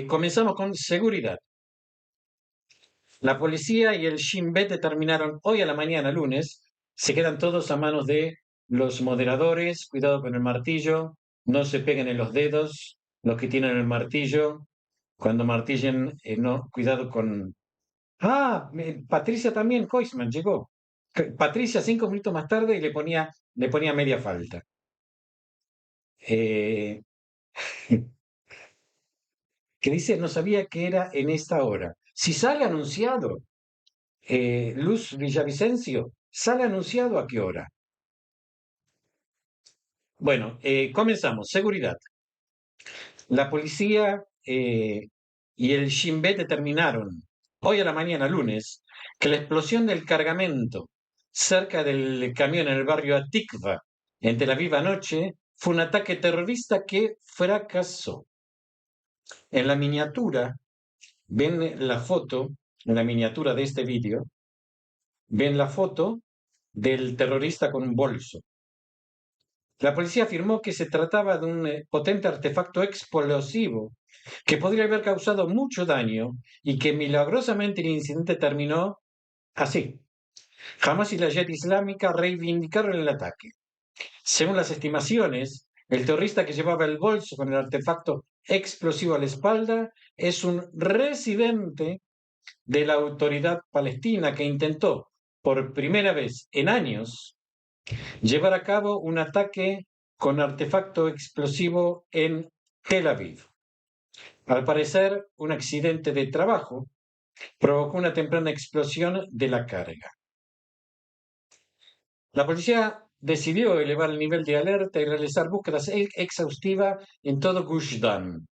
Comenzamos con seguridad. La policía y el Shin Bet determinaron hoy a la mañana, lunes, se quedan todos a manos de los moderadores, cuidado con el martillo, no se peguen en los dedos, los que tienen el martillo, cuando martillen, no, cuidado con... Patricia también, Koisman llegó. Patricia 5 minutos más tarde y le ponía media falta. Eh, que dice, no sabía que era en esta hora. Si sale anunciado, Luz Villavicencio, ¿sale anunciado a qué hora? Bueno, comenzamos. Seguridad. La policía y el Shin Bet determinaron hoy a la mañana, lunes, que la explosión del cargamento cerca del camión en el barrio Atikva, en Tel Aviv anoche, fue un ataque terrorista que fracasó. En la miniatura, ven la foto, en la miniatura de este vídeo, ven la foto del terrorista con un bolso. La policía afirmó que se trataba de un potente artefacto explosivo que podría haber causado mucho daño y que milagrosamente el incidente terminó así. Hamas y la Yihad Islámica reivindicaron el ataque. Según las estimaciones, el terrorista que llevaba el bolso con el artefacto explosivo a la espalda es un residente de la autoridad palestina que intentó por primera vez en años llevar a cabo un ataque con artefacto explosivo en Tel Aviv. Al parecer, un accidente de trabajo provocó una temprana explosión de la carga. La policía decidió elevar el nivel de alerta y realizar búsquedas exhaustivas en todo Gush Dan.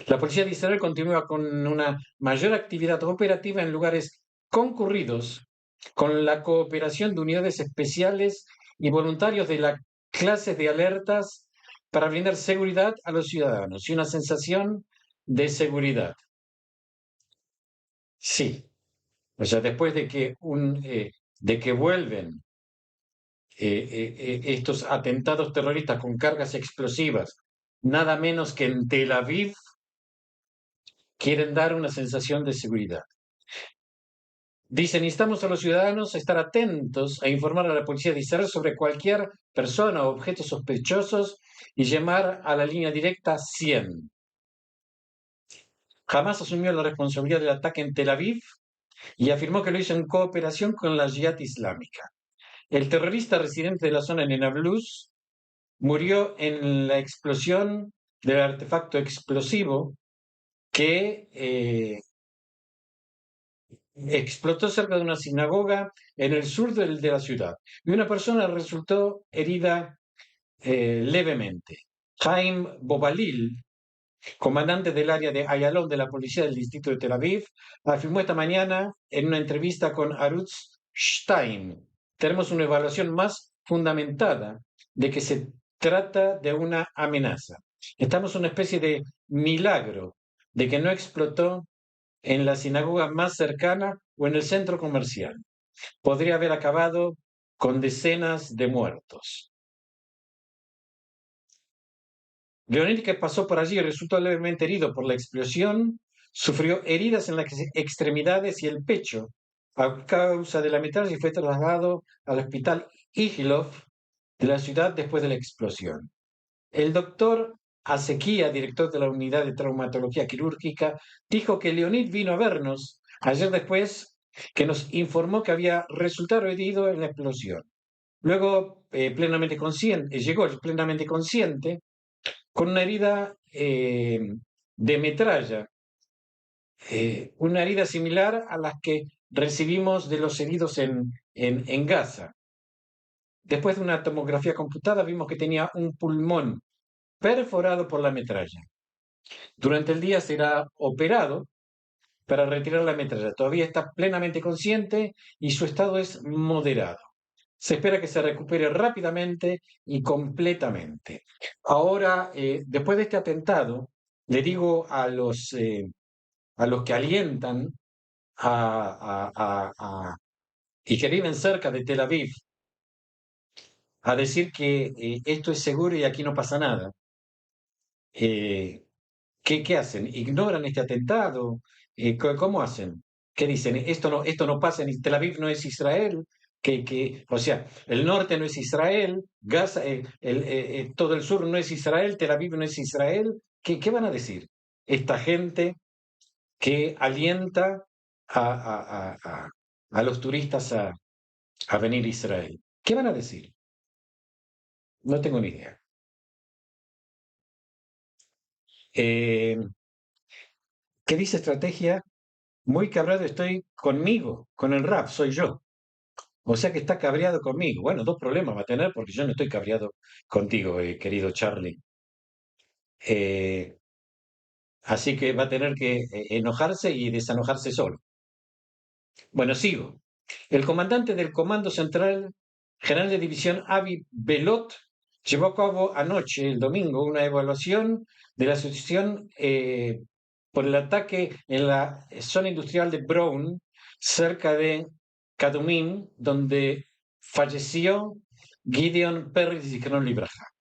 La policía de Israel continúa con una mayor actividad operativa en lugares concurridos, con la cooperación de unidades especiales y voluntarios de las clases de alertas para brindar seguridad a los ciudadanos y una sensación de seguridad. Sí, o sea, después de que vuelven estos atentados terroristas con cargas explosivas, nada menos que en Tel Aviv, quieren dar una sensación de seguridad. Dicen, instamos a los ciudadanos a estar atentos a informar a la policía de Israel sobre cualquier persona o objetos sospechosos y llamar a la línea directa 100. Jamás asumió la responsabilidad del ataque en Tel Aviv y afirmó que lo hizo en cooperación con la Yihad Islámica. El terrorista residente de la zona de Nablus murió en la explosión del artefacto explosivo que explotó cerca de una sinagoga en el sur de la ciudad y una persona resultó herida levemente. Chaim Bobalil, comandante del área de Ayalon de la policía del distrito de Tel Aviv, afirmó esta mañana en una entrevista con Arutz Stein: tenemos una evaluación más fundamentada de que se trata de una amenaza. Estamos en una especie de milagro de que no explotó en la sinagoga más cercana o en el centro comercial. Podría haber acabado con decenas de muertos. Leonid, que pasó por allí y resultó levemente herido por la explosión, sufrió heridas en las extremidades y el pecho a causa de la metralla y fue trasladado al hospital Igilov de la ciudad después de la explosión. El doctor Asequía, director de la unidad de traumatología quirúrgica, dijo que Leonid vino a vernos ayer después que nos informó que había resultado herido en la explosión. Luego, llegó plenamente consciente con una herida de metralla, una herida similar a las que recibimos de los heridos en Gaza. Después de una tomografía computada vimos que tenía un pulmón perforado por la metralla. Durante el día será operado para retirar la metralla. Todavía está plenamente consciente y su estado es moderado. Se espera que se recupere rápidamente y completamente. Ahora, después de este atentado, le digo a los que alientan y que viven cerca de Tel Aviv a decir que esto es seguro y aquí no pasa nada. ¿Qué hacen? ¿Ignoran este atentado? ¿Cómo hacen? ¿Qué dicen? Esto no pasa en Tel Aviv, no es Israel. O sea, el norte no es Israel, Gaza, todo el sur no es Israel, Tel Aviv no es Israel. ¿Qué van a decir? Esta gente que alienta a los turistas a venir a Israel. ¿Qué van a decir? No tengo ni idea. Eh, ¿Qué dice estrategia? Muy cabreado estoy conmigo, con el rap, soy yo. O sea que está cabreado conmigo. Bueno, dos problemas va a tener porque yo no estoy cabreado contigo, querido Charlie. Eh, Así que va a tener que enojarse y desenojarse solo. Bueno, sigo. El comandante del Comando Central, general de división Avi Belot, llevó a cabo anoche, el domingo, una evaluación de la situación por el ataque en la zona industrial de Brown, cerca de Kadumim, donde falleció Gideon Perry de Zichron Libraja.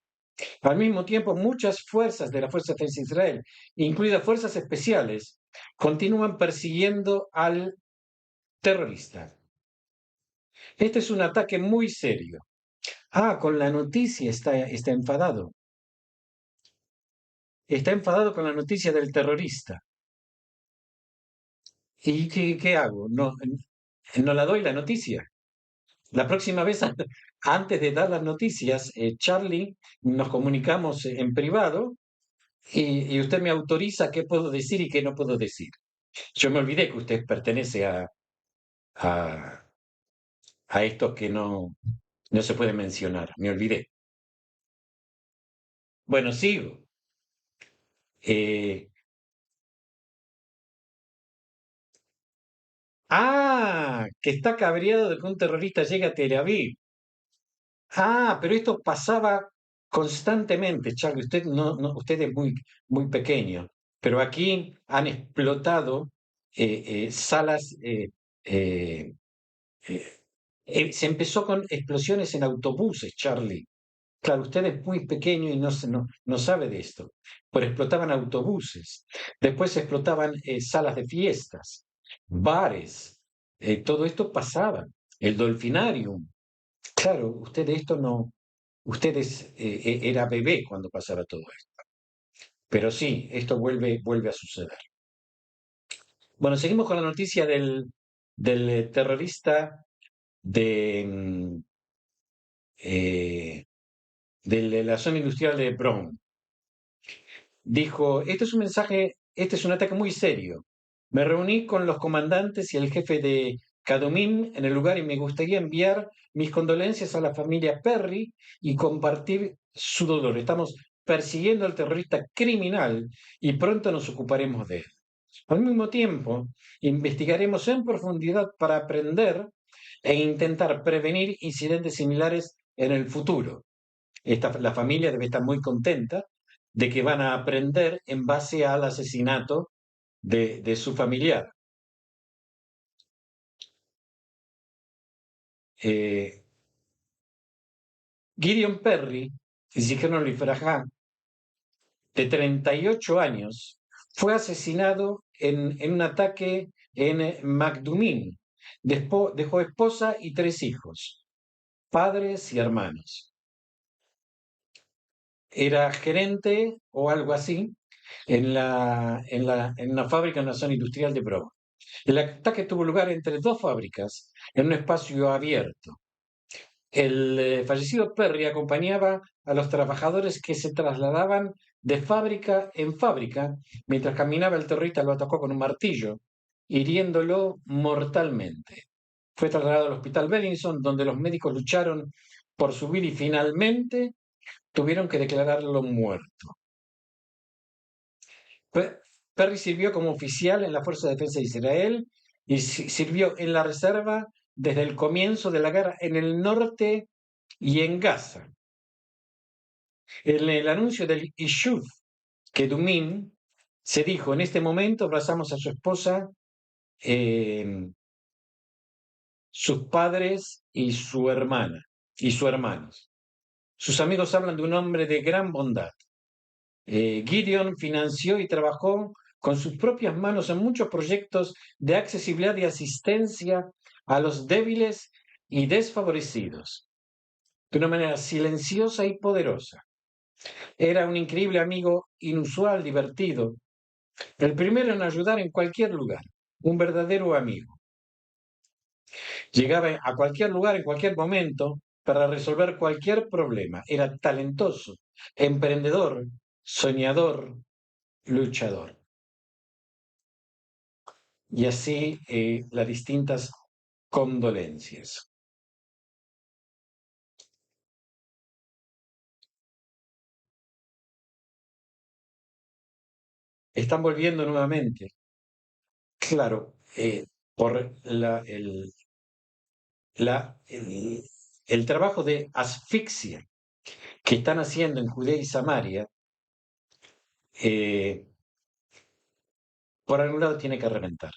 Al mismo tiempo, muchas fuerzas de la Fuerza de Defensa de Israel, incluidas fuerzas especiales, continúan persiguiendo al terrorista. Este es un ataque muy serio. Ah, con la noticia está enfadado. Está enfadado con la noticia del terrorista. ¿Y qué hago? No la doy la noticia. La próxima vez, antes de dar las noticias, Charlie, nos comunicamos en privado y usted me autoriza qué puedo decir y qué no puedo decir. Yo me olvidé que usted pertenece a, a estos que no se puede mencionar. Me olvidé. Bueno, sigo. Eh, que está cabreado de que un terrorista llegue a Tel Aviv. Pero esto pasaba constantemente, Charlie. Usted es muy pequeño, pero aquí han explotado salas. Eh, eh, Se empezó con explosiones en autobuses, Charlie. Claro, usted es muy pequeño y no sabe de esto, pero explotaban autobuses, después explotaban salas de fiestas, bares, todo esto pasaba, el Dolfinarium. Claro, usted de esto no, era bebé cuando pasaba todo esto, pero sí, esto vuelve a suceder. Bueno, seguimos con la noticia del terrorista de, eh, de la zona industrial de Bron. Dijo, este es un ataque muy serio. Me reuní con los comandantes y el jefe de Kadomim en el lugar y me gustaría enviar mis condolencias a la familia Perry y compartir su dolor. Estamos persiguiendo al terrorista criminal y pronto nos ocuparemos de él. Al mismo tiempo, investigaremos en profundidad para aprender e intentar prevenir incidentes similares en el futuro. La familia debe estar muy contenta de que van a aprender en base al asesinato de su familiar. Eh, Gideon Perry, Zichron Libraja, de 38 años, fue asesinado en un ataque en Magdumín. Dejó esposa y 3 hijos, padres y hermanos. Era gerente o algo así en una fábrica en la zona industrial de Brown. El ataque tuvo lugar entre dos fábricas en un espacio abierto. El fallecido Perry acompañaba a los trabajadores que se trasladaban de fábrica en fábrica. Mientras caminaba, el terrorista lo atacó con un martillo, hiriéndolo mortalmente. Fue trasladado al hospital Bellinson, donde los médicos lucharon por su vida y finalmente tuvieron que declararlo muerto. Perry sirvió como oficial en la Fuerza de Defensa de Israel y sirvió en la reserva desde el comienzo de la guerra en el norte y en Gaza. En el anuncio del Ishuv Kedumim se dijo, en este momento abrazamos a su esposa, eh, sus padres y su hermana y sus hermanos. Sus amigos hablan de un hombre de gran bondad. Gideon financió y trabajó con sus propias manos en muchos proyectos de accesibilidad y asistencia a los débiles y desfavorecidos, de una manera silenciosa y poderosa. Era un increíble amigo, inusual, divertido, el primero en ayudar en cualquier lugar, un verdadero amigo. Llegaba a cualquier lugar en cualquier momento para resolver cualquier problema. Era talentoso, emprendedor, soñador, luchador. Y así las distintas condolencias. Están volviendo nuevamente. Claro, por el trabajo de asfixia que están haciendo en Judea y Samaria, eh, por algún lado tiene que reventar.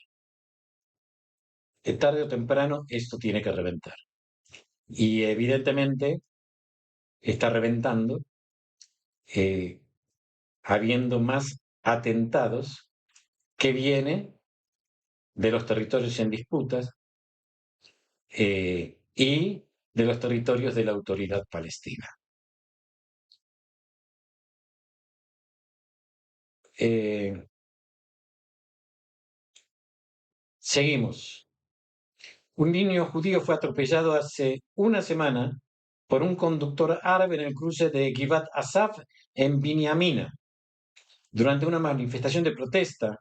Tarde o temprano esto tiene que reventar. Y evidentemente está reventando, eh, habiendo más atentados que viene de los territorios en disputas y de los territorios de la autoridad palestina. Eh, seguimos. Un niño judío fue atropellado hace una semana por un conductor árabe en el cruce de Givat Asaf en Binyamina, durante una manifestación de protesta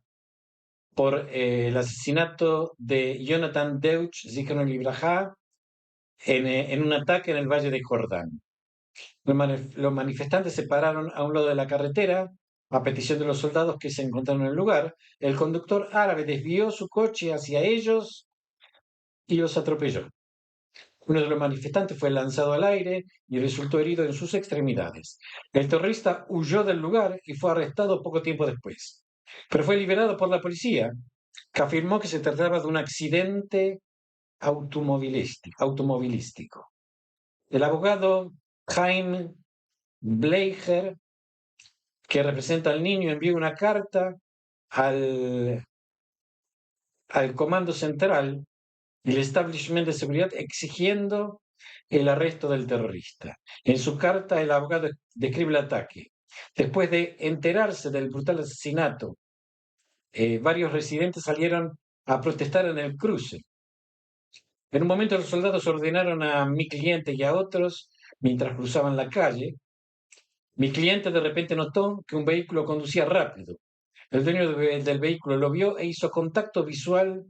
por el asesinato de Jonathan Deutsch, Zichron Libraja, en un ataque en el Valle de Jordán. Los manifestantes se pararon a un lado de la carretera a petición de los soldados que se encontraron en el lugar. El conductor árabe desvió su coche hacia ellos y los atropelló. Uno de los manifestantes fue lanzado al aire y resultó herido en sus extremidades. El terrorista huyó del lugar y fue arrestado poco tiempo después, pero fue liberado por la policía, que afirmó que se trataba de un accidente automovilístico. El abogado Jaime Bleicher, que representa al niño, envió una carta al, al Comando Central y el establishment de seguridad exigiendo el arresto del terrorista. En su carta, el abogado describe el ataque. Después de enterarse del brutal asesinato, varios residentes salieron a protestar en el cruce. En un momento los soldados ordenaron a mi cliente y a otros, mientras cruzaban la calle, mi cliente de repente notó que un vehículo conducía rápido. El dueño del vehículo lo vio e hizo contacto visual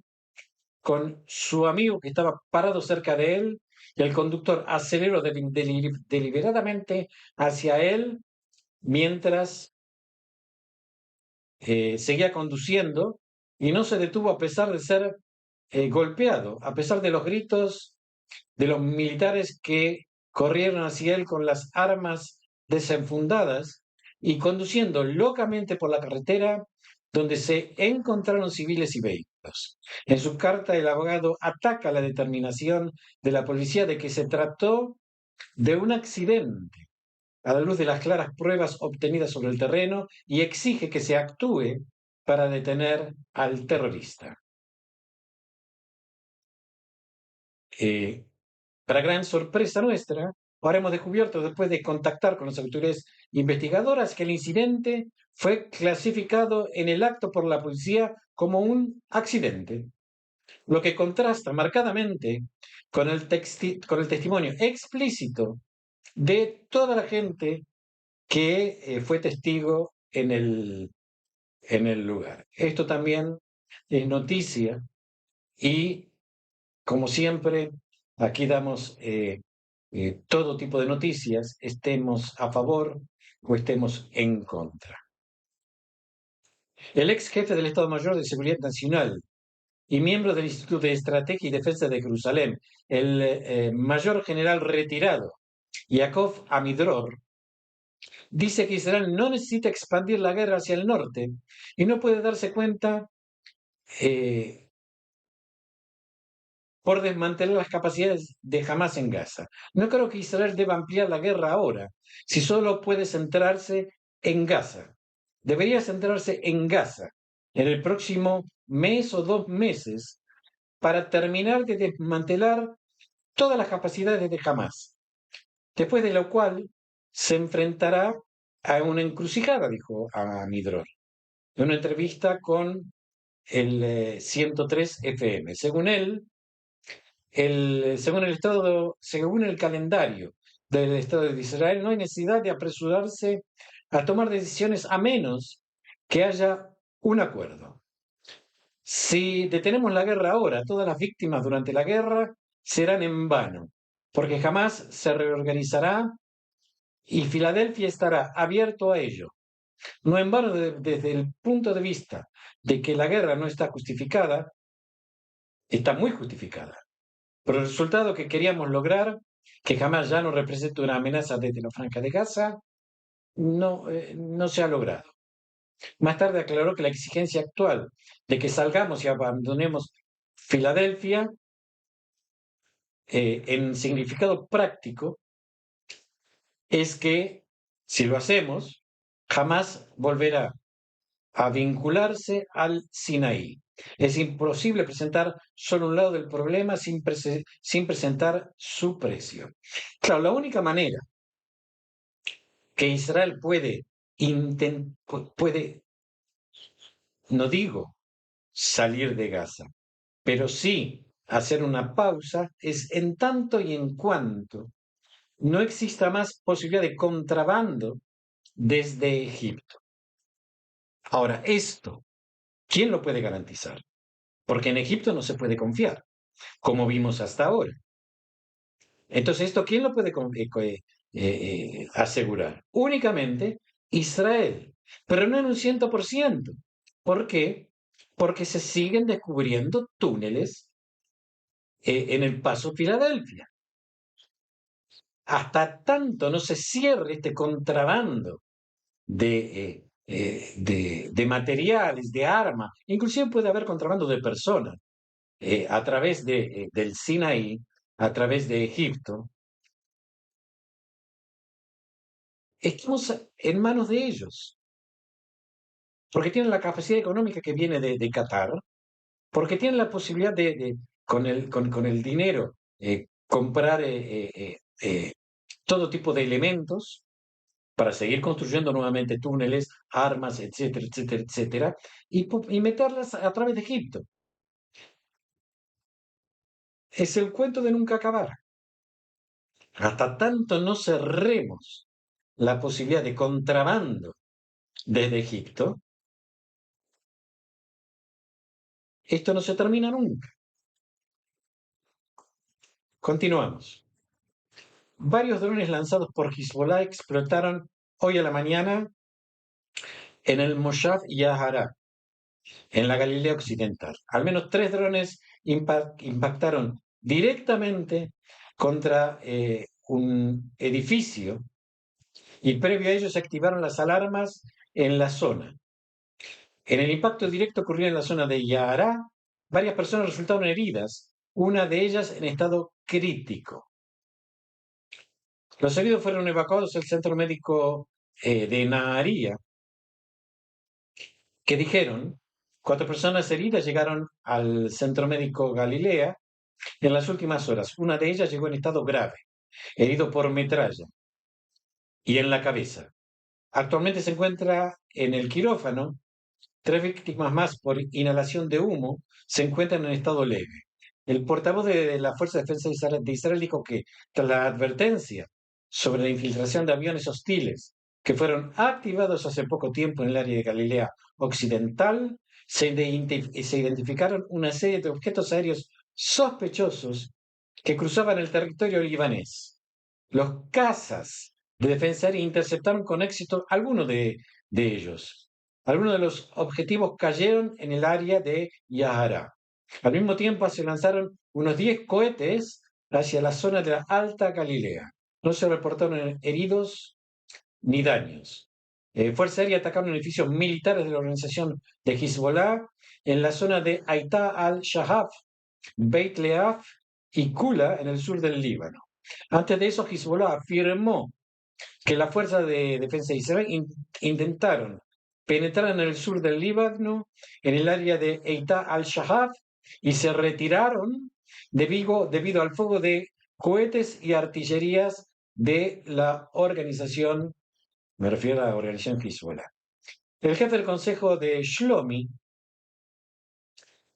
con su amigo que estaba parado cerca de él y el conductor aceleró deliberadamente hacia él mientras seguía conduciendo y no se detuvo a pesar de ser golpeado, a pesar de los gritos de los militares que corrieron hacia él con las armas desenfundadas y conduciendo locamente por la carretera donde se encontraron civiles y vehículos. En su carta, el abogado ataca la determinación de la policía de que se trató de un accidente a la luz de las claras pruebas obtenidas sobre el terreno y exige que se actúe para detener al terrorista. Eh, Para gran sorpresa nuestra, ahora hemos descubierto, después de contactar con las autoridades investigadoras, que el incidente fue clasificado en el acto por la policía como un accidente, lo que contrasta marcadamente con el testimonio explícito de toda la gente que fue testigo en el lugar. Esto también es noticia y, como siempre, aquí damos todo tipo de noticias, estemos a favor o estemos en contra. El ex jefe del Estado Mayor de Seguridad Nacional y miembro del Instituto de Estrategia y Defensa de Jerusalén, el mayor general retirado, Yaakov Amidror, dice que Israel no necesita expandir la guerra hacia el norte y no puede darse cuenta eh, por desmantelar las capacidades de Hamas en Gaza. No creo que Israel deba ampliar la guerra ahora, si solo puede centrarse en Gaza. Debería centrarse en Gaza en el próximo mes o 2 meses para terminar de desmantelar todas las capacidades de Hamas. Después de lo cual se enfrentará a una encrucijada, dijo a Midror, en una entrevista con el 103 FM. Según el calendario del Estado de Israel, no hay necesidad de apresurarse a tomar decisiones a menos que haya un acuerdo. Si detenemos la guerra ahora, todas las víctimas durante la guerra serán en vano, porque jamás se reorganizará y Filadelfia estará abierto a ello. No en vano, desde el punto de vista de que la guerra no está justificada, está muy justificada. Pero el resultado que queríamos lograr, que jamás ya no representa una amenaza desde la Franja de Gaza, no se ha logrado. Más tarde aclaró que la exigencia actual de que salgamos y abandonemos Filadelfia, en significado práctico, es que si lo hacemos, jamás volverá a vincularse al Sinaí. Es imposible presentar solo un lado del problema sin presentar su precio. Claro, la única manera que Israel puede, no digo salir de Gaza, pero sí hacer una pausa, es en tanto y en cuanto no exista más posibilidad de contrabando desde Egipto. Ahora, esto, ¿quién lo puede garantizar? Porque en Egipto no se puede confiar, como vimos hasta ahora. Entonces, ¿esto quién lo puede asegurar? Únicamente Israel, pero no en un 100%. ¿Por qué? Porque se siguen descubriendo túneles en el Paso Filadelfia. Hasta tanto no se cierre este contrabando de materiales, de armas, inclusive puede haber contrabando de personas a través del Sinaí, a través de Egipto. Estamos en manos de ellos, porque tienen la capacidad económica que viene de Qatar, porque tienen la posibilidad con el dinero, comprar todo tipo de elementos para seguir construyendo nuevamente túneles, armas, etcétera, etcétera, etcétera, y meterlas a través de Egipto. Es el cuento de nunca acabar. Hasta tanto no cerremos la posibilidad de contrabando desde Egipto, esto no se termina nunca. Continuamos. Varios drones lanzados por Hezbollah explotaron hoy a la mañana en el Moshav Yahara, en la Galilea Occidental. Al menos 3 drones impactaron directamente contra un edificio y previo a ello se activaron las alarmas en la zona. En el impacto directo ocurrido en la zona de Yahara, varias personas resultaron heridas, una de ellas en estado crítico. Los heridos fueron evacuados al centro médico de Naharía, que dijeron, 4 personas heridas llegaron al centro médico Galilea en las últimas horas. Una de ellas llegó en estado grave, herido por metralla y en la cabeza. Actualmente se encuentra en el quirófano. 3 víctimas más por inhalación de humo se encuentran en estado leve. El portavoz de la Fuerza de Defensa de Israel dijo que tras la advertencia sobre la infiltración de aviones hostiles que fueron activados hace poco tiempo en el área de Galilea Occidental, se identificaron una serie de objetos aéreos sospechosos que cruzaban el territorio libanés. Los cazas de defensa aérea interceptaron con éxito algunos de ellos. Algunos de los objetivos cayeron en el área de Yahara. Al mismo tiempo se lanzaron unos 10 cohetes hacia la zona de la Alta Galilea. No se reportaron heridos ni daños. Fuerza Aérea atacaron edificios militares de la organización de Hezbollah en la zona de Aitá al-Shahab, Beit Leaf y Kula en el sur del Líbano. Antes de eso, Hezbollah afirmó que las fuerzas de defensa de Israel intentaron penetrar en el sur del Líbano, en el área de Eita al-Shahab, y se retiraron debido al fuego de cohetes y artillerías de la organización, me refiero a la organización Hezbollah. El jefe del consejo de Shlomi,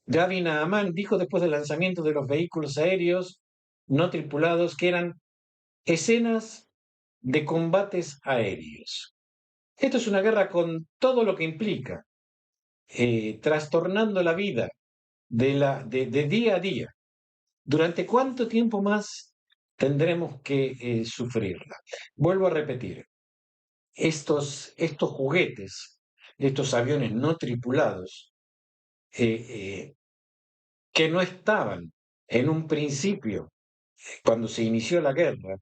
Gabi Naaman, dijo después del lanzamiento de los vehículos aéreos no tripulados que eran escenas de combates aéreos. Esto es una guerra con todo lo que implica, trastornando la vida de día a día. ¿Durante cuánto tiempo más tendremos que sufrirla? Vuelvo a repetir, estos juguetes, estos aviones no tripulados, que no estaban en un principio cuando se inició la guerra,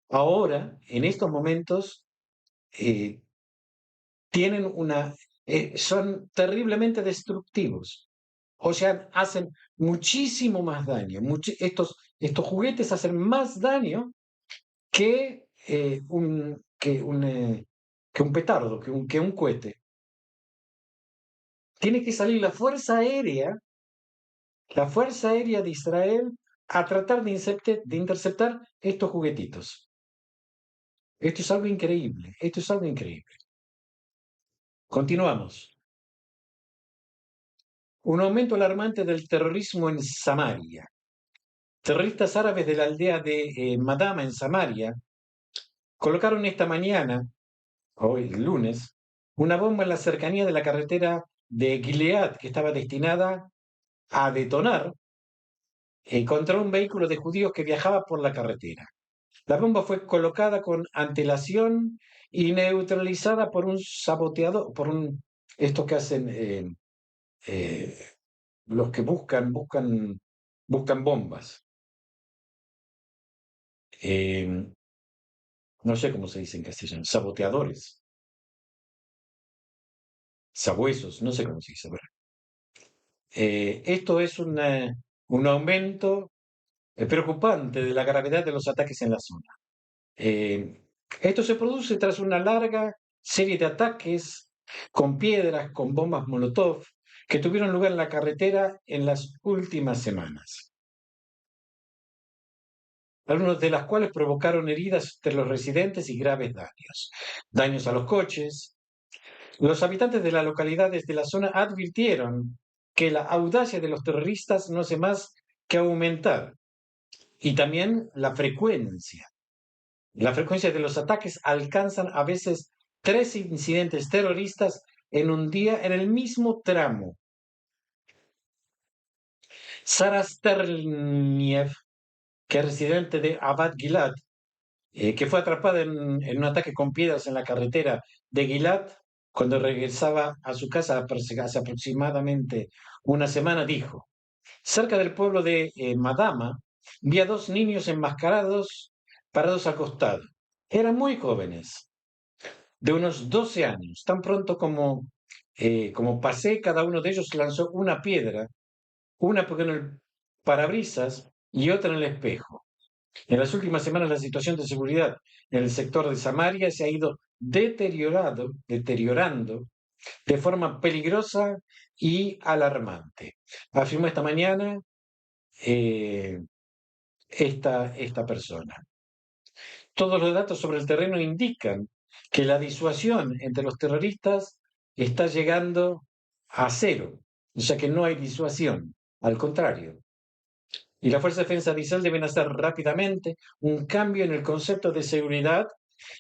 ahora, en estos momentos, eh, tienen son terriblemente destructivos. O sea, hacen muchísimo más daño. Estos juguetes hacen más daño que, que un petardo, que un cohete. Tiene que salir la Fuerza Aérea de Israel, a tratar de interceptar estos juguetitos. Esto es algo increíble, esto es algo increíble. Continuamos. Un aumento alarmante del terrorismo en Samaria. Terroristas árabes de la aldea de Madama en Samaria colocaron esta mañana, hoy lunes, una bomba en la cercanía de la carretera de Gilead que estaba destinada a detonar contra un vehículo de judíos que viajaba por la carretera. La bomba fue colocada con antelación y neutralizada por un saboteador, estos que hacen eh, los que buscan bombas. No sé cómo se dice en castellano, saboteadores, sabuesos, no sé cómo se dice. Esto es un aumento preocupante de la gravedad de los ataques en la zona. Esto se produce tras una larga serie de ataques con piedras, con bombas Molotov, que tuvieron lugar en la carretera en las últimas semanas, algunas de las cuales provocaron heridas entre los residentes y graves daños. Daños a los coches. Los habitantes de las localidades de la zona advirtieron que la audacia de los terroristas no hace más que aumentar, y también la frecuencia. La frecuencia de los ataques alcanzan a veces 3 incidentes terroristas en un día en el mismo tramo. Sara Sterniev, que es residente de Abad Gilad, que fue atrapada en un ataque con piedras en la carretera de Gilad cuando regresaba a su casa hace aproximadamente una semana, dijo: cerca del pueblo de Madama, vi a 2 niños enmascarados parados al costado. Eran muy jóvenes, de unos 12 años. Tan pronto como pasé, cada uno de ellos lanzó una piedra, una en el parabrisas y otra en el espejo. En las últimas semanas la situación de seguridad en el sector de Samaria se ha ido deteriorando de forma peligrosa y alarmante. Afirmó esta mañana eh, esta persona. Todos los datos sobre el terreno indican que la disuasión entre los terroristas está llegando a cero, o sea que no hay disuasión, al contrario. Y la Fuerza de Defensa de Israel deben hacer rápidamente un cambio en el concepto de seguridad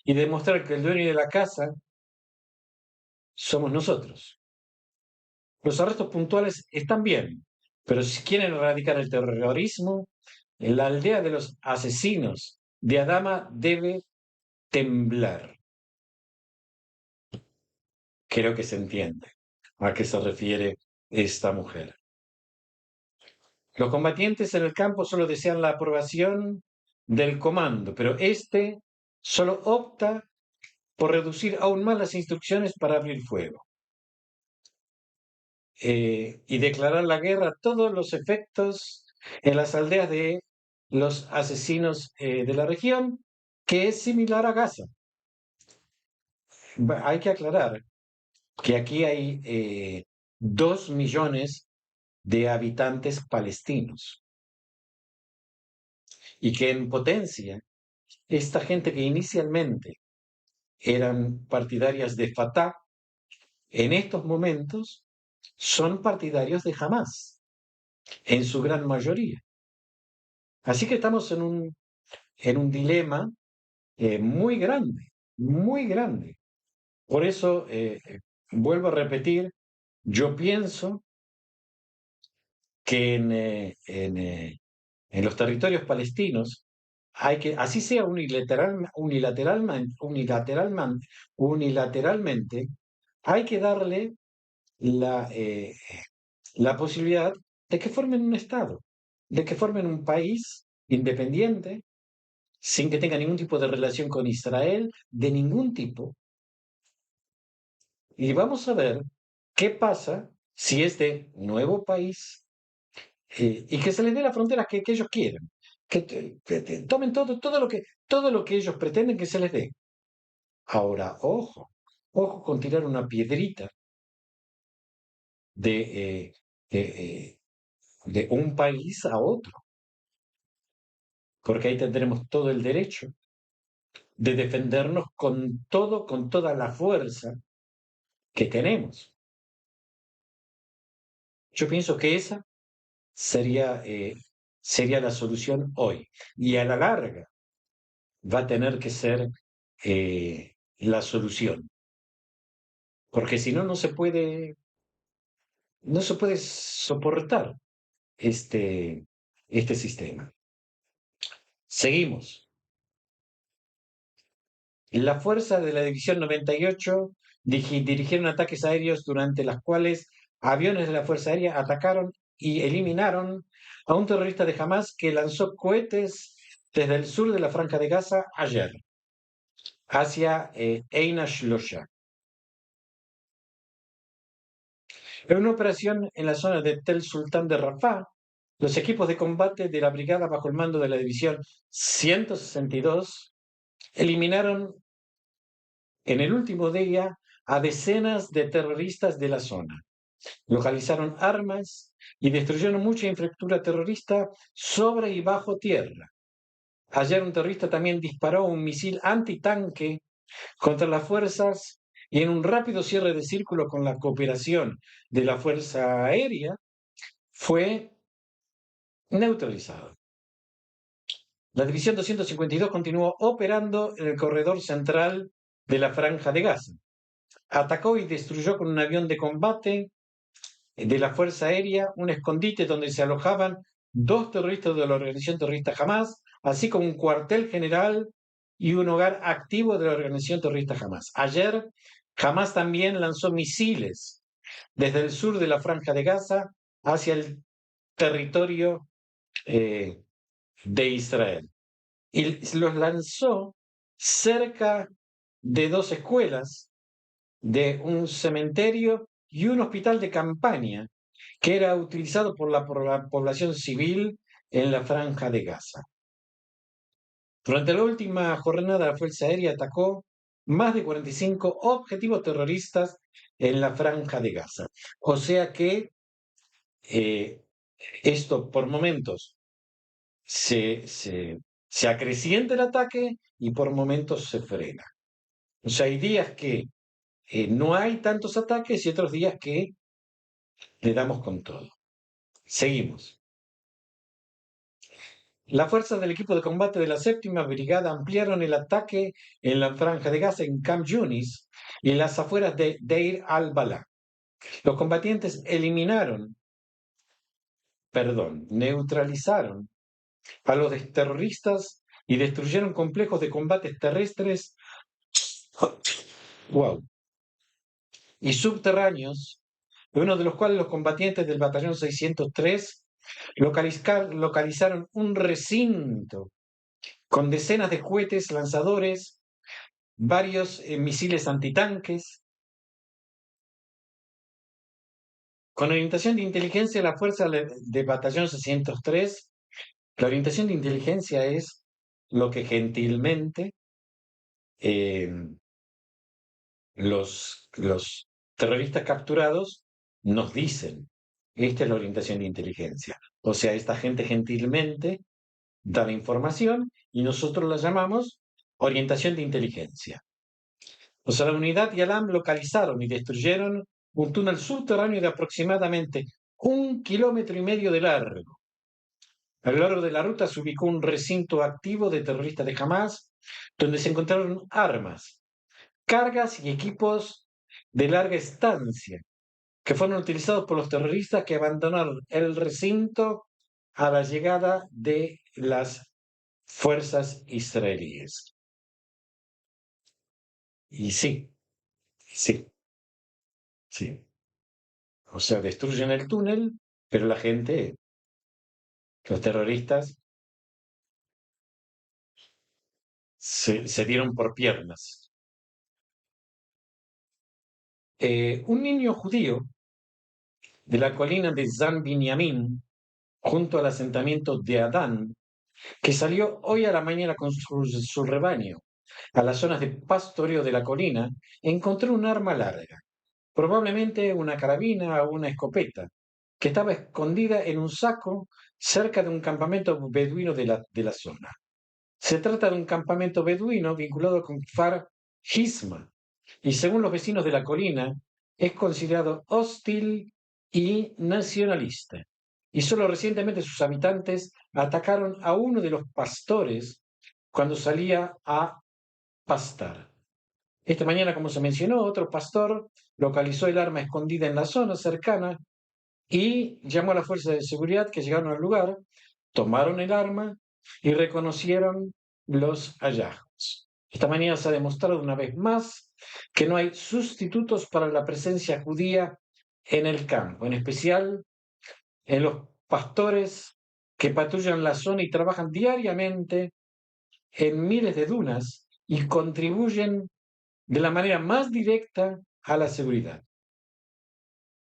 y demostrar que el dueño de la casa somos nosotros. Los arrestos puntuales están bien, pero si quieren erradicar el terrorismo, la aldea de los asesinos de Adama debe temblar. Creo que se entiende a qué se refiere esta mujer. Los combatientes en el campo solo desean la aprobación del comando, pero este solo opta por reducir aún más las instrucciones para abrir fuego y declarar la guerra a todos los efectos en las aldeas de los asesinos de la región, que es similar a Gaza. hay que aclarar que aquí hay 2 millones de habitantes palestinos y que en potencia, esta gente que inicialmente eran partidarias de Fatah, en estos momentos son partidarios de Hamas, en su gran mayoría. Así que estamos en un dilema muy grande, muy grande. Por eso, vuelvo a repetir, yo pienso que en los territorios palestinos hay que, así sea unilateralmente, hay que darle la, eh, la posibilidad de que formen un Estado, de que formen un país independiente, sin que tenga ningún tipo de relación con Israel, de ningún tipo. Y vamos a ver qué pasa si este nuevo país, y que se les dé la frontera que ellos quieren, que tomen todo lo que ellos pretenden que se les dé. Ahora, ojo con tirar una piedrita de, de, eh, de un país a otro, porque ahí tendremos todo el derecho de defendernos con toda la fuerza que tenemos. Yo pienso que esa sería la solución hoy. Y a la larga va a tener que ser la solución. Porque si no, no se puede soportar este sistema. Seguimos. La fuerza de la División 98 dirigieron ataques aéreos durante los cuales aviones de la Fuerza Aérea atacaron y eliminaron a un terrorista de Hamas que lanzó cohetes desde el sur de la Franja de Gaza ayer, hacia Ein Shlosha. En una operación en la zona de Tel Sultán de Rafah, los equipos de combate de la brigada bajo el mando de la División 162 eliminaron en el último día a decenas de terroristas de la zona. Localizaron armas y destruyeron mucha infraestructura terrorista sobre y bajo tierra. Ayer un terrorista también disparó un misil antitanque contra las fuerzas y en un rápido cierre de círculo con la cooperación de la Fuerza Aérea fue neutralizado. La División 252 continuó operando en el corredor central de la Franja de Gaza. Atacó y destruyó con un avión de combate de la Fuerza Aérea un escondite donde se alojaban 2 terroristas de la organización terrorista Hamas, así como un cuartel general y un hogar activo de la organización terrorista Hamas. Ayer, Hamas también lanzó misiles desde el sur de la Franja de Gaza hacia el territorio de Israel. Y los lanzó cerca de 2 escuelas, de un cementerio y un hospital de campaña que era utilizado por la población civil en la Franja de Gaza. Durante la última jornada, la Fuerza Aérea atacó más de 45 objetivos terroristas en la Franja de Gaza. O sea que eh, esto por momentos se acrecienta el ataque y por momentos se frena. O sea, hay días que no hay tantos ataques y otros días que le damos con todo. Seguimos. Las fuerzas del equipo de combate de la séptima brigada ampliaron el ataque en la Franja de Gaza, en Camp Yunis y en las afueras de Deir al-Balah. Los combatientes neutralizaron a los terroristas y destruyeron complejos de combates terrestres wow, y subterráneos, uno de los cuales los combatientes del batallón 603 localizaron un recinto con decenas de cohetes lanzadores, varios misiles antitanques. Con orientación de inteligencia, la fuerza de batallón 603, la orientación de inteligencia es lo que gentilmente eh, los terroristas capturados nos dicen, esta es la orientación de inteligencia. O sea, esta gente gentilmente da la información y nosotros la llamamos orientación de inteligencia. O sea, la unidad y Alam localizaron y destruyeron un túnel subterráneo de aproximadamente 1,5 kilómetros de largo. A lo largo de la ruta se ubicó un recinto activo de terroristas de Hamas, donde se encontraron armas, cargas y equipos de larga estancia, que fueron utilizados por los terroristas que abandonaron el recinto a la llegada de las fuerzas israelíes. Y sí, sí, sí. O sea, destruyen el túnel, pero la gente, los terroristas, se dieron por piernas. Un niño judío de la colina de Zan Binyamin, junto al asentamiento de Adán, que salió hoy a la mañana con su rebaño a las zonas de pastoreo de la colina, encontró un arma larga, probablemente una carabina o una escopeta, que estaba escondida en un saco cerca de un campamento beduino de la zona. Se trata de un campamento beduino vinculado con Kfar Hisma y, según los vecinos de la colina, es considerado hostil y nacionalista. Y solo recientemente sus habitantes atacaron a uno de los pastores cuando salía a pastar. Esta mañana, como se mencionó, otro pastor localizó el arma escondida en la zona cercana y llamó a las fuerzas de seguridad que llegaron al lugar, tomaron el arma y reconocieron los hallazgos. Esta mañana se ha demostrado una vez más que no hay sustitutos para la presencia judía en el campo, en especial en los pastores que patrullan la zona y trabajan diariamente en miles de dunas y contribuyen de la manera más directa a la seguridad.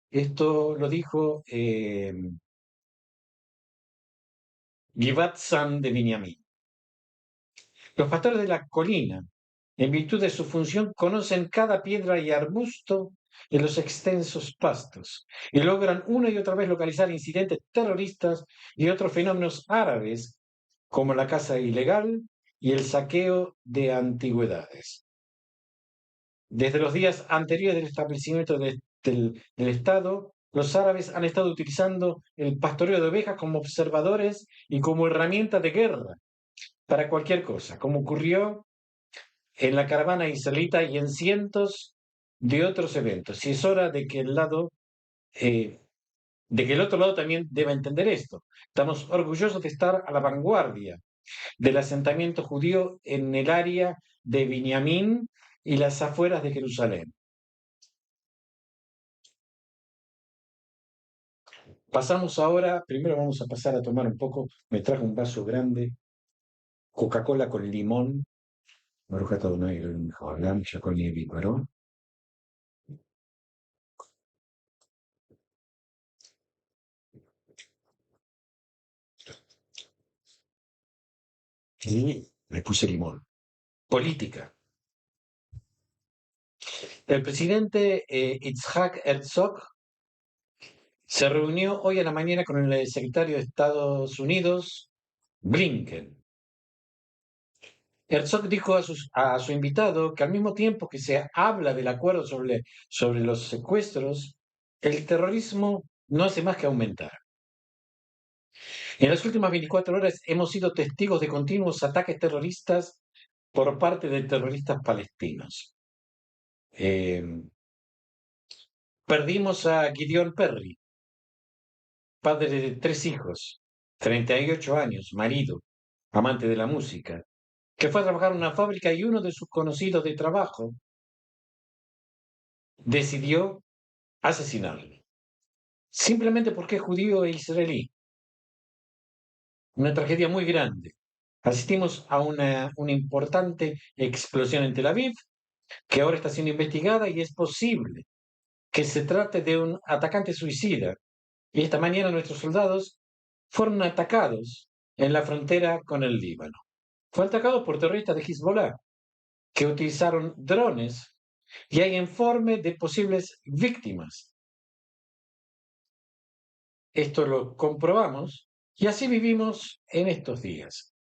Esto lo dijo Givat San de Binyamin. Los pastores de la colina, en virtud de su función, conocen cada piedra y arbusto en los extensos pastos y logran una y otra vez localizar incidentes terroristas y otros fenómenos árabes como la caza ilegal y el saqueo de antigüedades. Desde los días anteriores del establecimiento del Estado, los árabes han estado utilizando el pastoreo de ovejas como observadores y como herramienta de guerra para cualquier cosa, como ocurrió en la caravana israelita y en cientos de otros eventos. Y es hora eh, de que el otro lado también deba entender esto. Estamos orgullosos de estar a la vanguardia del asentamiento judío en el área de Binyamin y las afueras de Jerusalén. Pasamos ahora, primero vamos a pasar a tomar un poco, me trajo un vaso grande, Coca-Cola con limón, ברוך אתה אדוני אלוהינו מלך העולם שהכל נהיה בדברו. Y le puse limón. Política. El presidente Itzhak Herzog se reunió hoy a la mañana con el secretario de Estados Unidos, Blinken. Herzog dijo a su invitado que al mismo tiempo que se habla del acuerdo sobre los secuestros, el terrorismo no hace más que aumentar. En las últimas 24 horas hemos sido testigos de continuos ataques terroristas por parte de terroristas palestinos. Perdimos a Gideon Perry, padre de 3 hijos, 38 años, marido, amante de la música, que fue a trabajar en una fábrica y uno de sus conocidos de trabajo decidió asesinarlo, simplemente porque es judío e israelí. Una tragedia muy grande. Asistimos a una importante explosión en Tel Aviv, que ahora está siendo investigada y es posible que se trate de un atacante suicida. Y esta mañana nuestros soldados fueron atacados en la frontera con el Líbano. Fue atacado por terroristas de Hezbollah que utilizaron drones y hay informes de posibles víctimas. Esto lo comprobamos y así vivimos en estos días.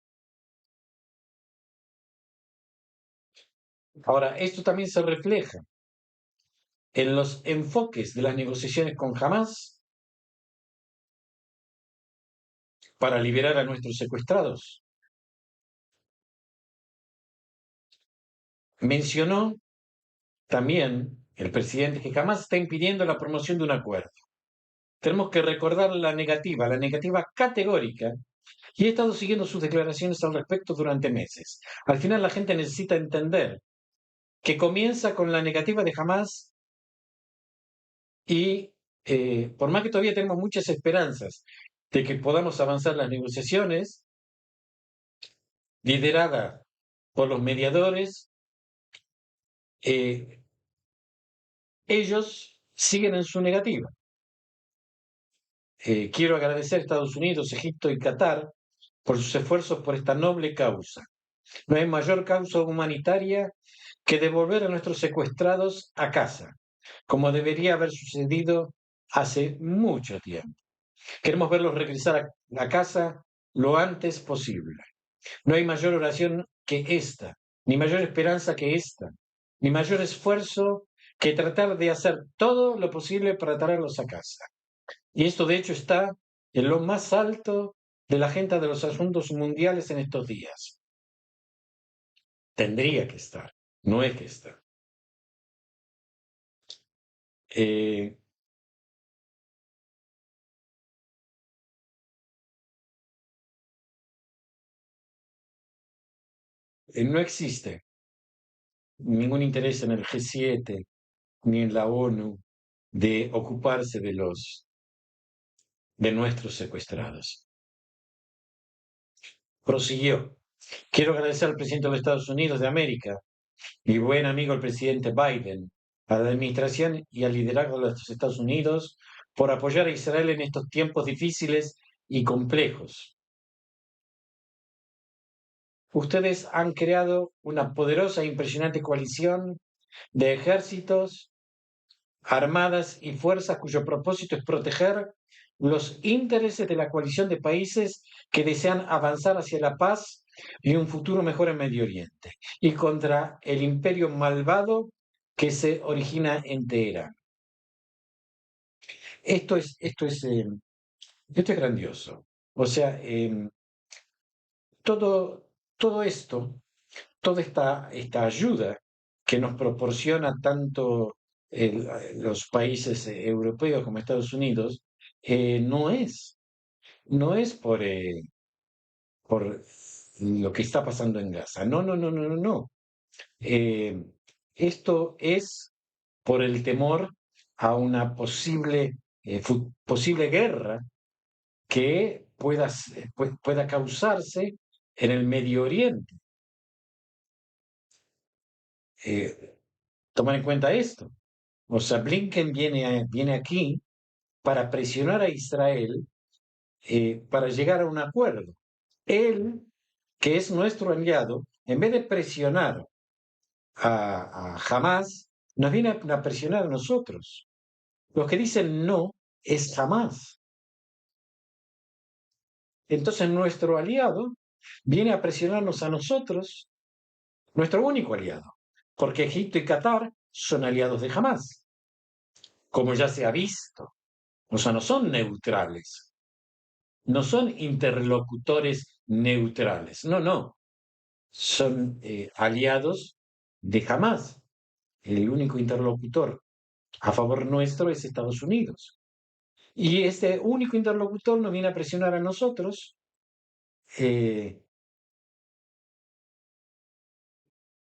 Ahora, esto también se refleja en los enfoques de las negociaciones con Hamas para liberar a nuestros secuestrados. Mencionó también el presidente que jamás está impidiendo la promoción de un acuerdo. Tenemos que recordar la negativa categórica, y he estado siguiendo sus declaraciones al respecto durante meses. Al final la gente necesita entender que comienza con la negativa de Hamas y por más que todavía tenemos muchas esperanzas de que podamos avanzar las negociaciones, lideradas por los mediadores, eh, ellos siguen en su negativa. Quiero agradecer a Estados Unidos, Egipto y Qatar por sus esfuerzos por esta noble causa. No hay mayor causa humanitaria que devolver a nuestros secuestrados a casa, como debería haber sucedido hace mucho tiempo. Queremos verlos regresar a casa lo antes posible. No hay mayor oración que esta, ni mayor esperanza que esta, ni mayor esfuerzo que tratar de hacer todo lo posible para traerlos a casa. Y esto, de hecho, está en lo más alto de la agenda de los asuntos mundiales en estos días. Tendría que estar, no es que está. Eh, no existe ningún interés en el G7 ni en la ONU de ocuparse de nuestros secuestrados. Prosiguió. Quiero agradecer al presidente de los Estados Unidos de América, mi buen amigo el presidente Biden, a la administración y al liderazgo de los Estados Unidos por apoyar a Israel en estos tiempos difíciles y complejos. Ustedes han creado una poderosa e impresionante coalición de ejércitos, armadas y fuerzas cuyo propósito es proteger los intereses de la coalición de países que desean avanzar hacia la paz y un futuro mejor en Medio Oriente, y contra el imperio malvado que se origina en Teherán. Esto es, esto es, eh, esto es grandioso. O sea, todo, todo esto, toda esta ayuda que nos proporciona tanto los países europeos como Estados Unidos, no es, no es por lo que está pasando en Gaza. No, no, no, no, no, no. Eh, Esto es por el temor a una posible guerra que pueda causarse en el Medio Oriente. Eh, Tomar en cuenta esto. O sea, Blinken viene aquí para presionar a Israel para llegar a un acuerdo. Él, que es nuestro aliado, en vez de presionar a Hamas, nos viene a presionar a nosotros. Los que dicen no es Hamas. Entonces nuestro aliado viene a presionarnos a nosotros, nuestro único aliado, porque Egipto y Qatar son aliados de Hamas, como ya se ha visto. O sea, no son neutrales, no son interlocutores neutrales, no, no, son aliados de Hamas. El único interlocutor a favor nuestro es Estados Unidos. Y este único interlocutor nos viene a presionar a nosotros eh,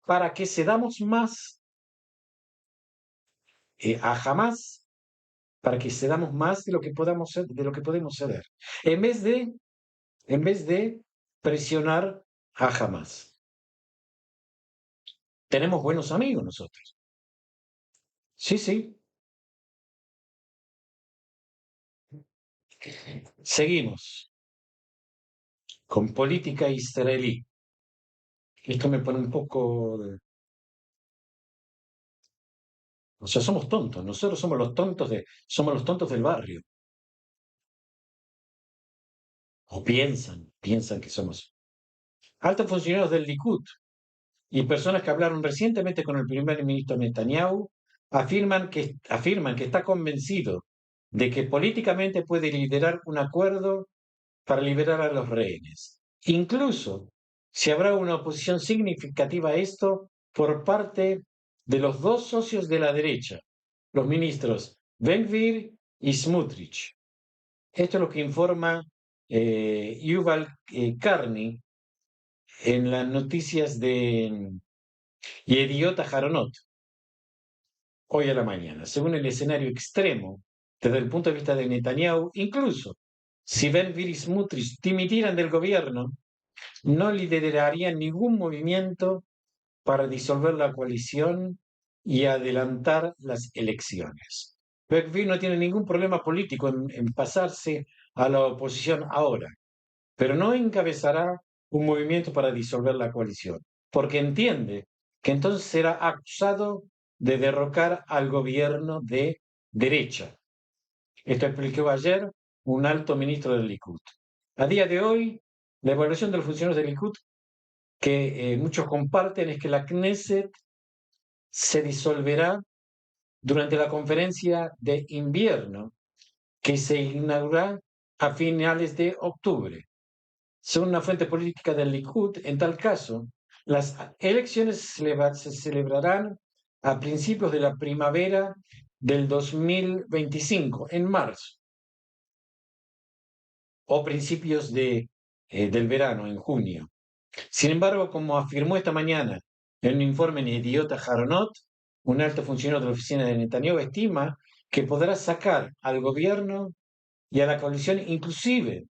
para que cedamos más a Hamas, para que cedamos más de lo que de lo que podemos ceder, en vez de, en vez de presionar a Hamas. Tenemos buenos amigos nosotros. Sí, sí. Seguimos con política israelí. Esto me pone un poco O sea, somos tontos, nosotros somos los tontos del barrio. O piensan que somos altos funcionarios del Likud y personas que hablaron recientemente con el primer ministro Netanyahu afirman que está convencido de que políticamente puede liderar un acuerdo para liberar a los rehenes. Incluso si habrá una oposición significativa a esto por parte de los dos socios de la derecha, los ministros Ben-Gvir y Smutrich. Esto es lo que informa Yuval Karni en las noticias de Yediot Aharonot hoy a la mañana. Según el escenario extremo, desde el punto de vista de Netanyahu, incluso si Ben-Gvir y Smutrich dimitieran del gobierno, no liderarían ningún movimiento para disolver la coalición y adelantar las elecciones. Ben-Gvir no tiene ningún problema político en pasarse a la oposición ahora, pero no encabezará un movimiento para disolver la coalición, porque entiende que entonces será acusado de derrocar al gobierno de derecha. Esto explicó ayer un alto ministro del Likud. A día de hoy, la evaluación de los funcionarios del Likud que muchos comparten es que la Knesset se disolverá durante la conferencia de invierno que se inaugurará a finales de octubre. Según una fuente política del Likud, en tal caso, las elecciones se celebrarán a principios de la primavera del 2025, en marzo, o principios del verano, en junio. Sin embargo, como afirmó esta mañana en un informe en Idiota Haronot, un alto funcionario de la oficina de Netanyahu estima que podrá sacar al gobierno y a la coalición inclusive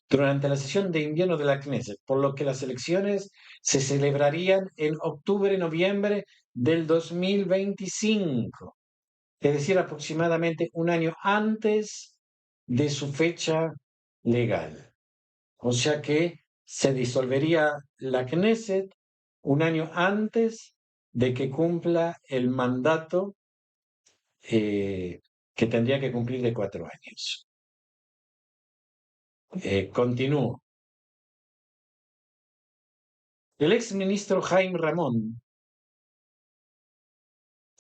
durante la sesión de invierno de la Knesset, por lo que las elecciones se celebrarían en octubre-noviembre del 2025, es decir, aproximadamente un año antes de su fecha legal. O sea que se disolvería la Knesset un año antes de que cumpla el mandato que tendría que cumplir de 4 años. Continúo. El ex ministro Jaime Ramón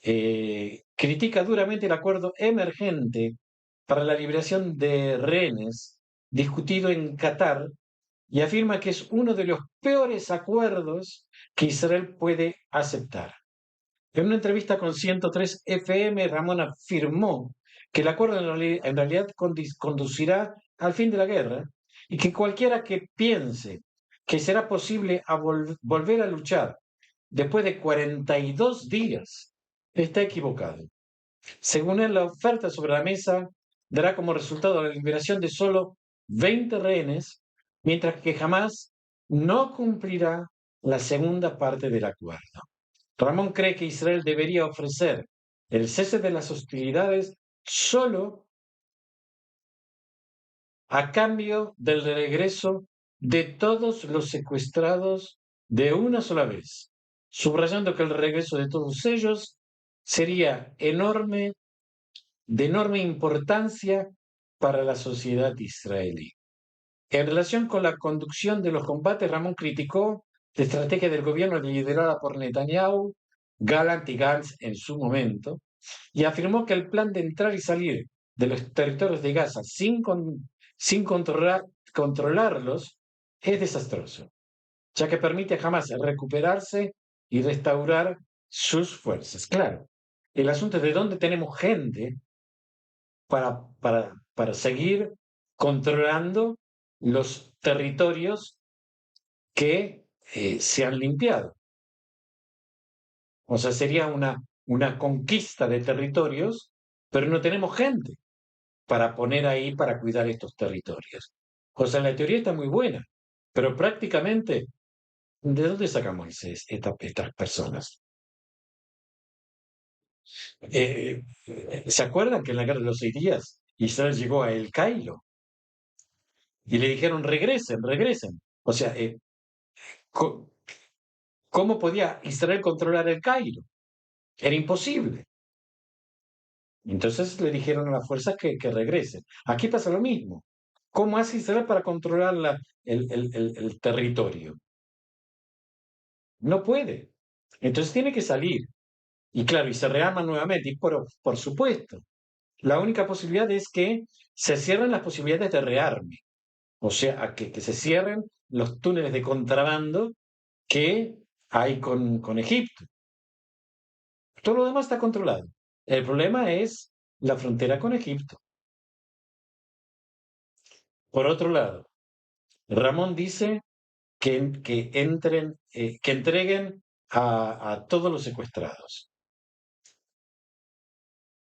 critica duramente el acuerdo emergente para la liberación de rehenes discutido en Qatar y afirma que es uno de los peores acuerdos que Israel puede aceptar. En una entrevista con 103 FM, Ramón afirmó que el acuerdo en realidad conducirá al fin de la guerra y que cualquiera que piense que será posible volver a luchar después de 42 días está equivocado. Según él, la oferta sobre la mesa dará como resultado la liberación de solo 20 rehenes, mientras que jamás no cumplirá la segunda parte del acuerdo. Ramón cree que Israel debería ofrecer el cese de las hostilidades solo a cambio del regreso de todos los secuestrados de una sola vez, subrayando que el regreso de todos ellos sería de enorme importancia para la sociedad israelí. En relación con la conducción de los combates, Ramón criticó la estrategia del gobierno liderada por Netanyahu, Gallant y Gantz en su momento, y afirmó que el plan de entrar y salir de los territorios de Gaza sin controlarlos es desastroso, ya que permite jamás recuperarse y restaurar sus fuerzas. Claro, el asunto es de dónde tenemos gente para seguir controlando los territorios que se han limpiado. O sea, sería una conquista de territorios, pero no tenemos gente para poner ahí para cuidar estos territorios. O sea, la teoría está muy buena, pero prácticamente, ¿de dónde sacamos estas personas? ¿Se acuerdan que en la Guerra de los 6 días Israel llegó a El Cairo y le dijeron regresen, regresen? O sea, ¿cómo podía Israel controlar El Cairo? Era imposible. Entonces le dijeron a las fuerzas que regresen. Aquí pasa lo mismo. ¿Cómo hace Israel para controlar el territorio? No puede. Entonces tiene que salir. Y claro, y se rearman nuevamente. Y por supuesto, la única posibilidad es que se cierren las posibilidades de rearme. O sea, que se cierren los túneles de contrabando que hay con Egipto. Todo lo demás está controlado. El problema es la frontera con Egipto. Por otro lado, Ramón dice que entreguen a todos los secuestrados.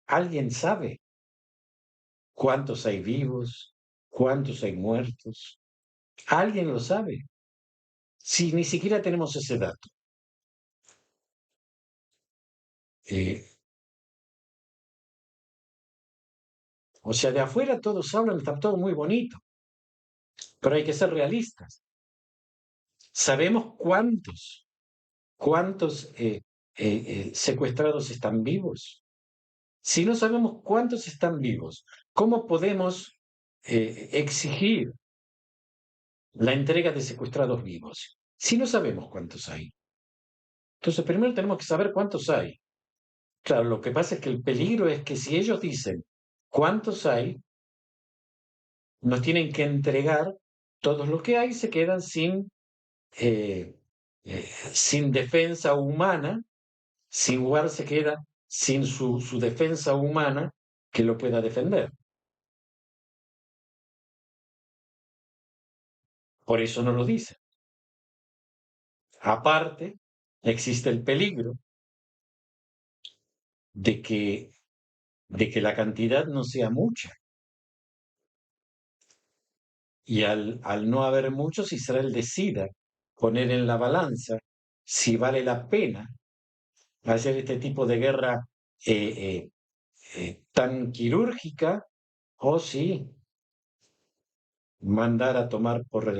¿Alguien sabe cuántos hay vivos? ¿Cuántos hay muertos? ¿Alguien lo sabe? Si ni siquiera tenemos ese dato. Eh, o sea, de afuera todos hablan, está todo muy bonito, pero hay que ser realistas. Sabemos cuántos secuestrados están vivos. Si no sabemos cuántos están vivos, ¿cómo podemos exigir la entrega de secuestrados vivos? Si no sabemos cuántos hay. Entonces, primero tenemos que saber cuántos hay. Claro, lo que pasa es que el peligro es que si ellos dicen cuántos hay, nos tienen que entregar todos los que hay, se quedan eh, sin defensa humana, sin lugar se queda sin su defensa humana que lo pueda defender. Por eso no lo dicen. Aparte, existe el peligro de que, de que la cantidad no sea mucha. Y al no haber muchos, Israel decida poner en la balanza si vale la pena hacer este tipo de guerra eh, tan quirúrgica o si mandar a tomar por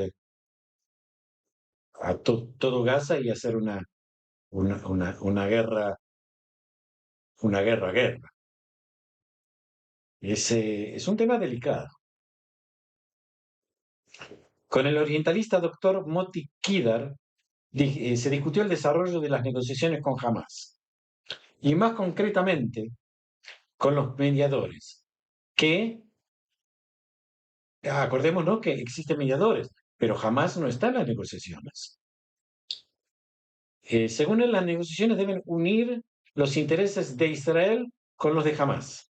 todo Gaza y hacer una guerra. Es un tema delicado. Con el orientalista doctor Moti Kidar se discutió el desarrollo de las negociaciones con Hamas y más concretamente con los mediadores, que acordémonos que existen mediadores, pero Hamas no está en las negociaciones. Según él, las negociaciones deben unir los intereses de Israel con los de Hamas.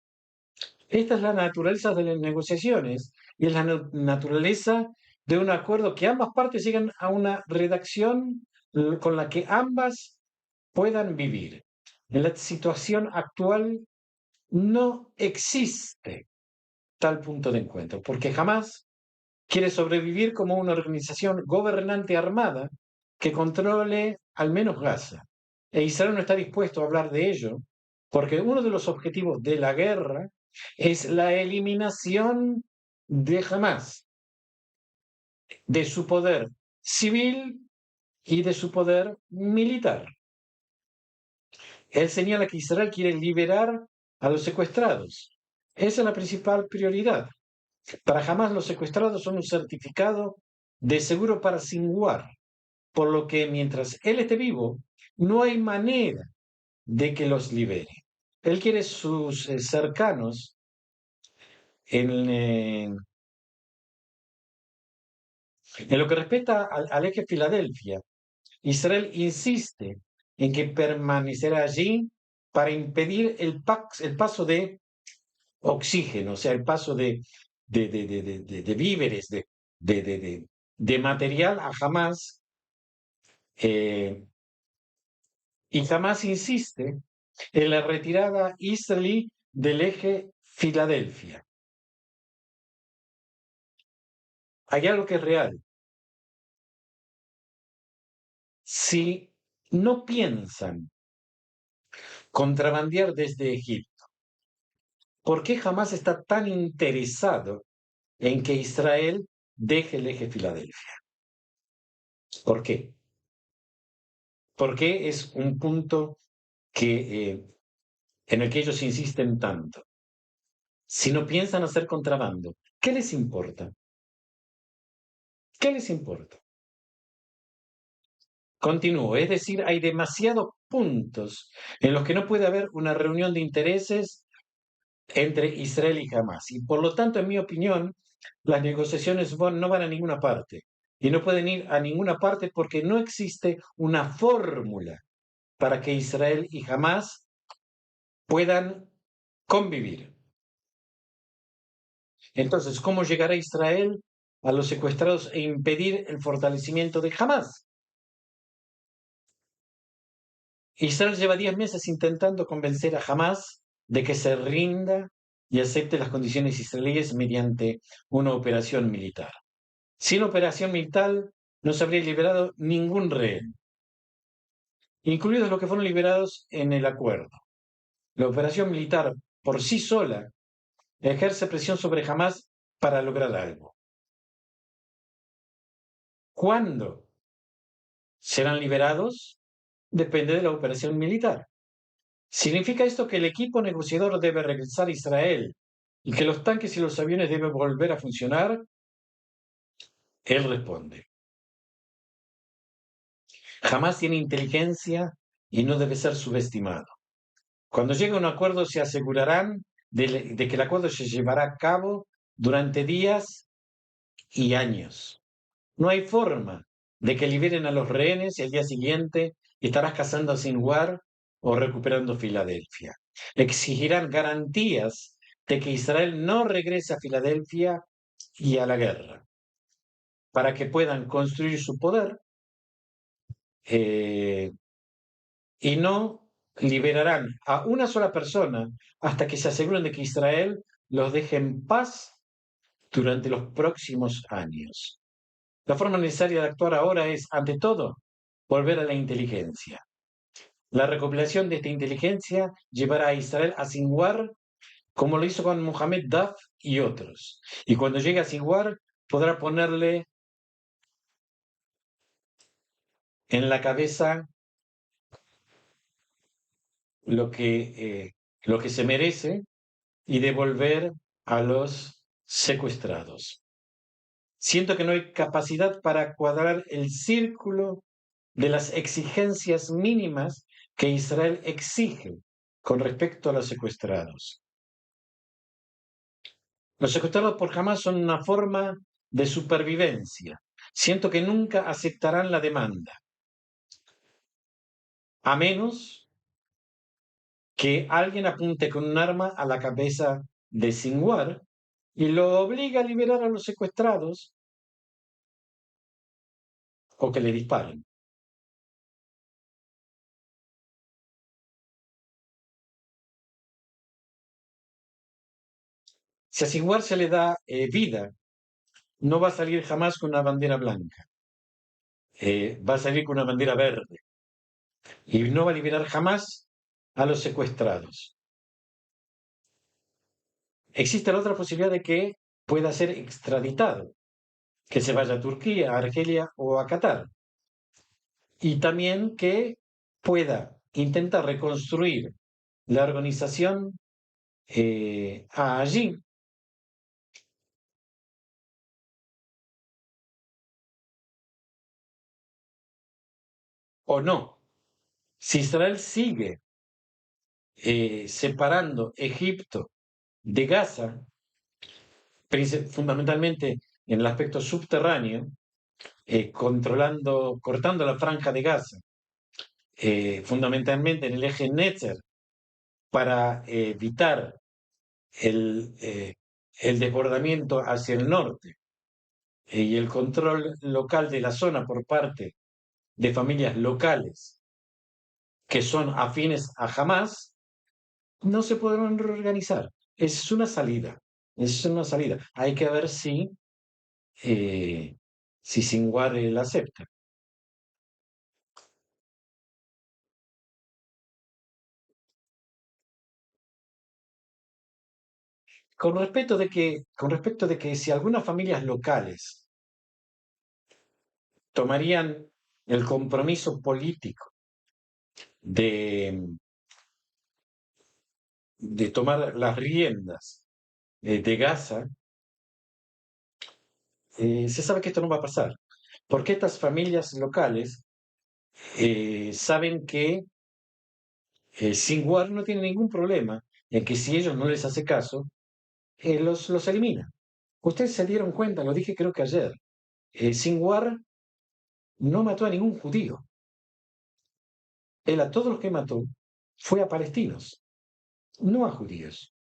Esta es la naturaleza de las negociaciones y es la naturaleza de un acuerdo que ambas partes lleguen a una redacción con la que ambas puedan vivir. En la situación actual no existe tal punto de encuentro, porque jamás quiere sobrevivir como una organización gobernante armada que controle al menos Gaza. E Israel no está dispuesto a hablar de ello, porque uno de los objetivos de la guerra es la eliminación de Hamas, de su poder civil y de su poder militar. Él señala que Israel quiere liberar a los secuestrados. Esa es la principal prioridad. Para Hamas los secuestrados son un certificado de seguro para Sinwar, por lo que mientras él esté vivo, no hay manera de que los libere. Él quiere sus cercanos en lo que respecta al eje Filadelfia. Israel insiste en que permanecerá allí para impedir el paso de oxígeno, o sea, el paso de víveres, de material a Hamas, y Hamas insiste en la retirada israelí del eje Filadelfia. Hay algo que es real. Si no piensan contrabandear desde Egipto, ¿por qué Hamas está tan interesado en que Israel deje el eje Filadelfia? ¿Por qué? Porque es un punto que en el que ellos insisten tanto. Si no piensan hacer contrabando, ¿qué les importa? ¿Qué les importa? Continúo, es decir, hay demasiados puntos en los que no puede haber una reunión de intereses entre Israel y Hamas. Y por lo tanto, en mi opinión, las negociaciones no van a ninguna parte. Y no pueden ir a ninguna parte porque no existe una fórmula para que Israel y Hamas puedan convivir. Entonces, ¿cómo llegará Israel a los secuestrados e impedir el fortalecimiento de Hamas? Israel lleva 10 meses intentando convencer a Hamas de que se rinda y acepte las condiciones israelíes mediante una operación militar. Sin operación militar no se habría liberado ningún rehén, incluidos los que fueron liberados en el acuerdo. La operación militar por sí sola ejerce presión sobre Hamas para lograr algo. ¿Cuándo serán liberados? Depende de la operación militar. ¿Significa esto que el equipo negociador debe regresar a Israel y que los tanques y los aviones deben volver a funcionar? Él responde, jamás tiene inteligencia y no debe ser subestimado. Cuando llegue a un acuerdo se asegurarán de que el acuerdo se llevará a cabo durante días y años. No hay forma de que liberen a los rehenes y al día siguiente estarás cazando a Sinwar o recuperando Filadelfia. Exigirán garantías de que Israel no regrese a Filadelfia y a la guerra, para que puedan construir su poder eh, y no liberarán a una sola persona hasta que se aseguren de que Israel los deje en paz durante los próximos años. La forma necesaria de actuar ahora es, ante todo, volver a la inteligencia. La recopilación de esta inteligencia llevará a Israel a Sinwar, como lo hizo con Mohamed Daf y otros. Y cuando llegue a Sinwar, podrá ponerle en la cabeza lo que, eh, lo que se merece y devolver a los secuestrados. Siento que no hay capacidad para cuadrar el círculo de las exigencias mínimas que Israel exige con respecto a los secuestrados. Los secuestrados por Hamas son una forma de supervivencia. Siento que nunca aceptarán la demanda, a menos que alguien apunte con un arma a la cabeza de Sinwar y lo obligue a liberar a los secuestrados o que le disparen. Si a Sinwar se le da vida, no va a salir jamás con una bandera blanca, va a salir con una bandera verde y no va a liberar jamás a los secuestrados. Existe la otra posibilidad de que pueda ser extraditado, que se vaya a Turquía, a Argelia o a Qatar. Y también que pueda intentar reconstruir la organización allí o no. Si Israel sigue separando Egipto de Gaza, fundamentalmente en el aspecto subterráneo, cortando la franja de Gaza, fundamentalmente en el eje Netzer, para evitar el, eh, el desbordamiento hacia el norte y el control local de la zona por parte de familias locales que son afines a Hamas, no se podrán reorganizar. Es una salida. Es una salida. Hay que ver si Sinwar la acepta. Con respecto de que si algunas familias locales tomarían el compromiso político de de tomar las riendas de Gaza, se sabe que esto no va a pasar, porque estas familias locales saben que Sinwar no tiene ningún problema en que si ellos no les hace caso, los elimina. Ustedes se dieron cuenta, lo dije creo que ayer, Sinwar no mató a ningún judío. Él a todos los que mató fue a palestinos, no a judíos.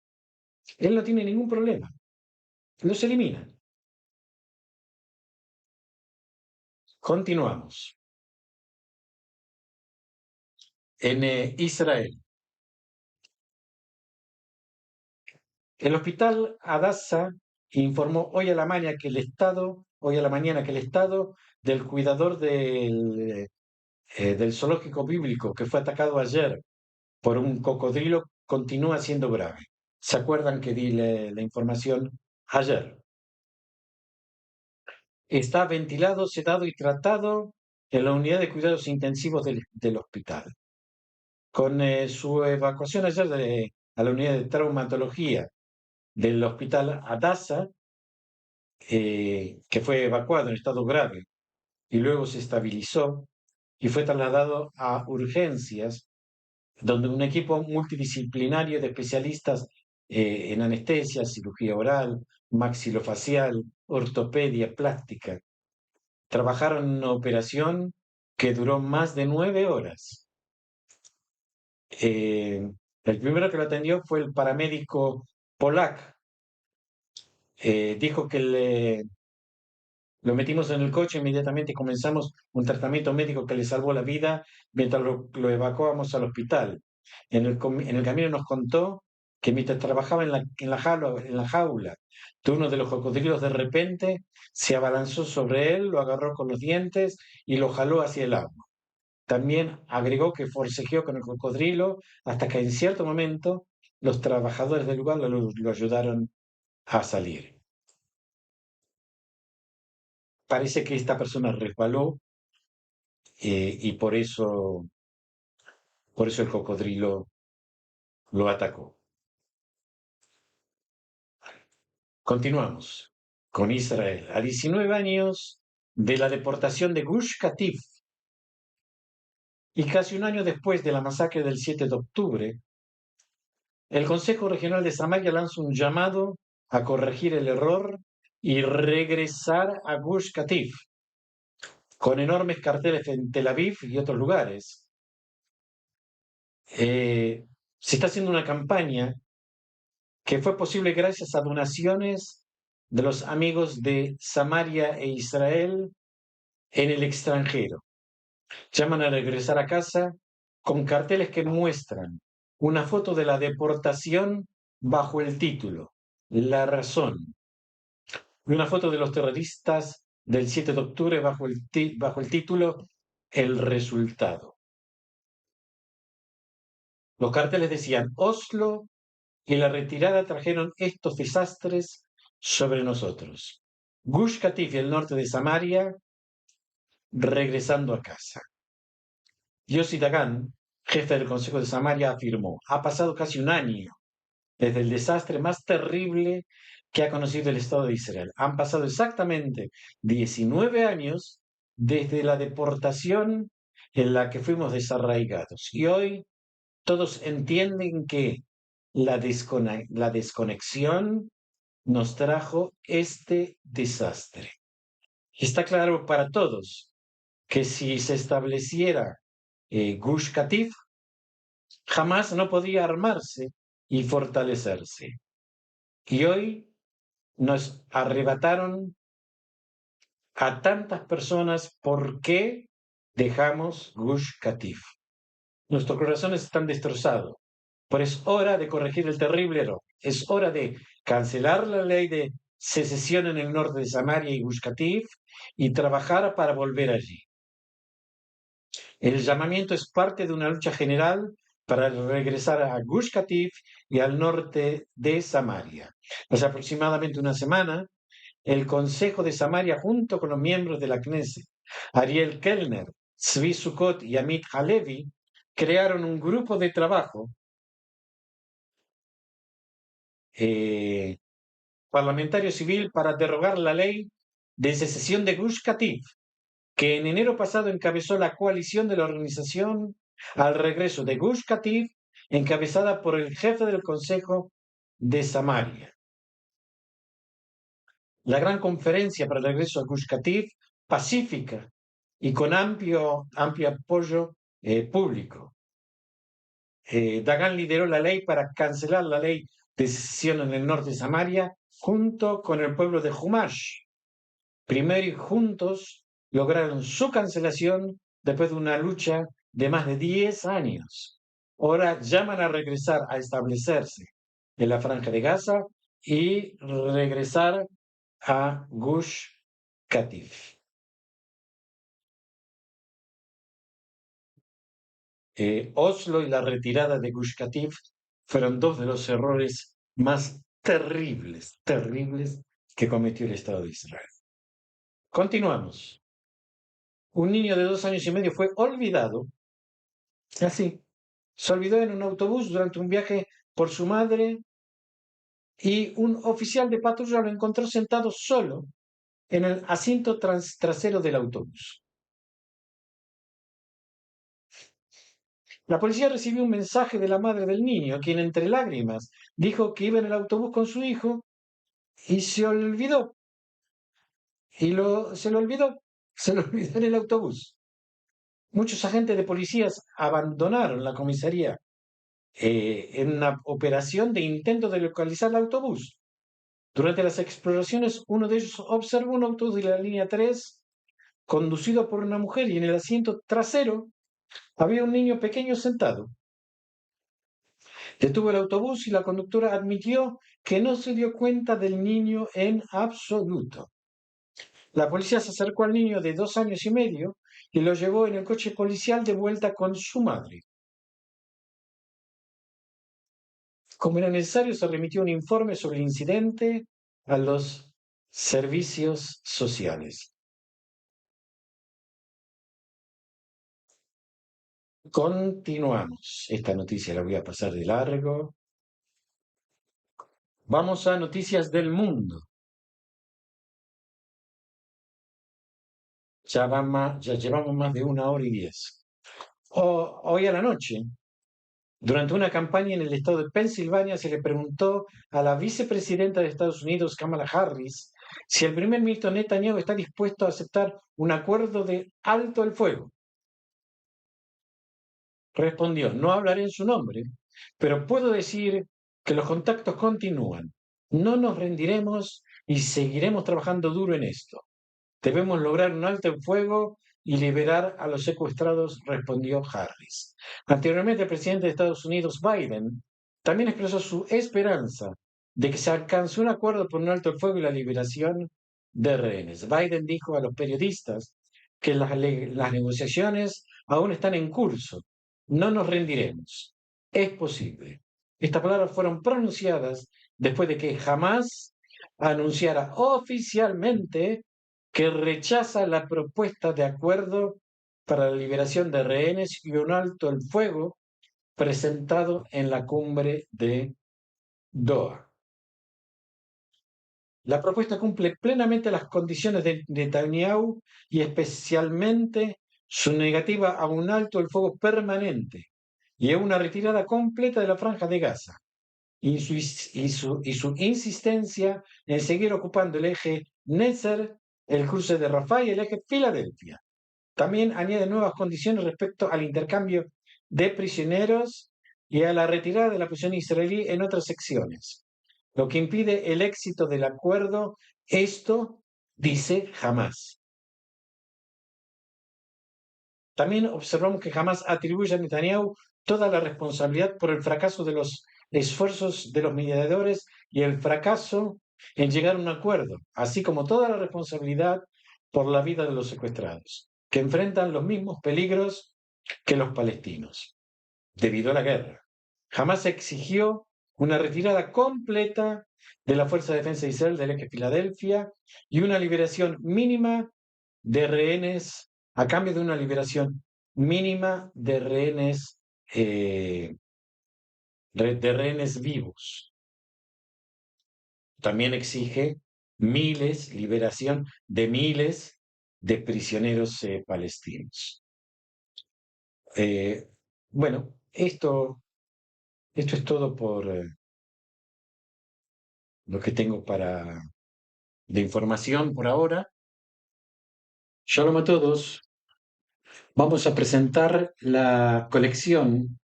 Él no tiene ningún problema. Los elimina. Continuamos. En Israel, el hospital Hadassah informó hoy a la mañana que el estado del cuidador del zoológico bíblico que fue atacado ayer por un cocodrilo continúa siendo grave. ¿Se acuerdan que di la información ayer? Está ventilado, sedado y tratado en la unidad de cuidados intensivos del hospital. Con su evacuación ayer a la unidad de traumatología del hospital Hadassah, que fue evacuado en estado grave y luego se estabilizó y fue trasladado a urgencias, donde un equipo multidisciplinario de especialistas en anestesia, cirugía oral, maxilofacial, ortopedia, plástica, trabajaron en una operación que duró más de 9 horas. El primero que lo atendió fue el paramédico Polak. Dijo que lo metimos en el coche inmediatamente y comenzamos un tratamiento médico que le salvó la vida mientras lo evacuábamos al hospital. En el camino nos contó que mientras trabajaba en la jaula de uno de los cocodrilos, de repente se abalanzó sobre él, lo agarró con los dientes y lo jaló hacia el agua. También agregó que forcejeó con el cocodrilo hasta que en cierto momento los trabajadores del lugar lo ayudaron a salir. Parece que esta persona resbaló y por eso el cocodrilo lo atacó. Continuamos con Israel. A 19 años de la deportación de Gush Katif y casi un año después de la masacre del 7 de octubre, el Consejo Regional de Samaria lanza un llamado a corregir el error y regresar a Gush Katif, con enormes carteles en Tel Aviv y otros lugares. Se está haciendo una campaña que fue posible gracias a donaciones de los amigos de Samaria e Israel en el extranjero. Llaman a regresar a casa con carteles que muestran una foto de la deportación bajo el título La razón, y una foto de los terroristas del 7 de octubre bajo el título El resultado. Los carteles decían Oslo y la retirada trajeron estos desastres sobre nosotros. Gush Katif y el norte de Samaria regresando a casa. Yossi Dagan, jefe del Consejo de Samaria, afirmó: ha pasado casi un año desde el desastre más terrible que ha conocido el Estado de Israel. Han pasado exactamente 19 años desde la deportación en la que fuimos desarraigados. Y hoy todos entienden que la desconexión nos trajo este desastre. Y está claro para todos que si se estableciera Gush Katif, jamás no podía armarse y fortalecerse. Y hoy nos arrebataron a tantas personas. ¿Por qué dejamos Gush Katif? Nuestros corazones están destrozados. Pero es hora de corregir el terrible error. Es hora de cancelar la ley de secesión en el norte de Samaria y Gush Katif y trabajar para volver allí. El llamamiento es parte de una lucha general para regresar a Gush Katif y al norte de Samaria. Hace aproximadamente una semana, el Consejo de Samaria, junto con los miembros de la Knesset, Ariel Kellner, Zvi Sukkot y Amit Halevi, crearon un grupo de trabajo eh, parlamentario civil para derogar la ley de secesión de Gush Katif, que en enero pasado encabezó la coalición de la organización al regreso de Gush Katif, encabezada por el jefe del Consejo de Samaria. La gran conferencia para el regreso a Gush Katif, pacífica y con amplio apoyo público. Dagan lideró la ley para cancelar la ley de secesión en el norte de Samaria junto con el pueblo de Humash. Primero y juntos lograron su cancelación después de una lucha de más de 10 años. Ahora llaman a regresar a establecerse en la Franja de Gaza y regresar a Gush Katif. Oslo y la retirada de Gush Katif fueron dos de los errores más terribles que cometió el Estado de Israel. Continuamos. Un niño de 2 años y medio fue olvidado, así, se olvidó en un autobús durante un viaje por su madre y un oficial de patrulla lo encontró sentado solo en el asiento trasero del autobús. La policía recibió un mensaje de la madre del niño, quien entre lágrimas dijo que iba en el autobús con su hijo y se olvidó. Se lo olvidó en el autobús. Muchos agentes de policías abandonaron la comisaría en una operación de intento de localizar el autobús. Durante las exploraciones, uno de ellos observó un autobús de la línea 3 conducido por una mujer y en el asiento trasero había un niño pequeño sentado. Detuvo el autobús y la conductora admitió que no se dio cuenta del niño en absoluto. La policía se acercó al niño de 2 años y medio y lo llevó en el coche policial de vuelta con su madre. Como era necesario, se remitió un informe sobre el incidente a los servicios sociales. Continuamos. Esta noticia la voy a pasar de largo. Vamos a noticias del mundo. Ya llevamos más de 1 hora y 10. Hoy a la noche, durante una campaña en el estado de Pensilvania, se le preguntó a la vicepresidenta de Estados Unidos, Kamala Harris, si el primer ministro Netanyahu está dispuesto a aceptar un acuerdo de alto el fuego. Respondió, no hablaré en su nombre, pero puedo decir que los contactos continúan. No nos rendiremos y seguiremos trabajando duro en esto. Debemos lograr un alto el fuego y liberar a los secuestrados, respondió Harris. Anteriormente, el presidente de Estados Unidos, Biden, también expresó su esperanza de que se alcance un acuerdo por un alto el fuego y la liberación de rehenes. Biden dijo a los periodistas que las negociaciones aún están en curso. No nos rendiremos. Es posible. Estas palabras fueron pronunciadas después de que Hamás anunciara oficialmente que rechaza la propuesta de acuerdo para la liberación de rehenes y un alto el fuego presentado en la cumbre de Doha. La propuesta cumple plenamente las condiciones de Netanyahu y especialmente su negativa a un alto el fuego permanente y a una retirada completa de la Franja de Gaza y su insistencia en seguir ocupando el eje Netzer, el cruce de Rafah y el eje Filadelfia. También añade nuevas condiciones respecto al intercambio de prisioneros y a la retirada de la prisión israelí en otras secciones, lo que impide el éxito del acuerdo. Esto dice Hamás. También observamos que Hamás atribuye a Netanyahu toda la responsabilidad por el fracaso de los esfuerzos de los mediadores y el fracaso en llegar a un acuerdo, así como toda la responsabilidad por la vida de los secuestrados, que enfrentan los mismos peligros que los palestinos, debido a la guerra. Hamás exigió una retirada completa de la Fuerza de Defensa de Israel del eje Filadelfia y una liberación mínima de rehenes, a cambio de una liberación mínima de rehenes vivos. también exige liberación de miles de prisioneros palestinos. Eh, bueno, esto es todo por lo que tengo de información por ahora. Shalom a todos. Vamos a presentar la colección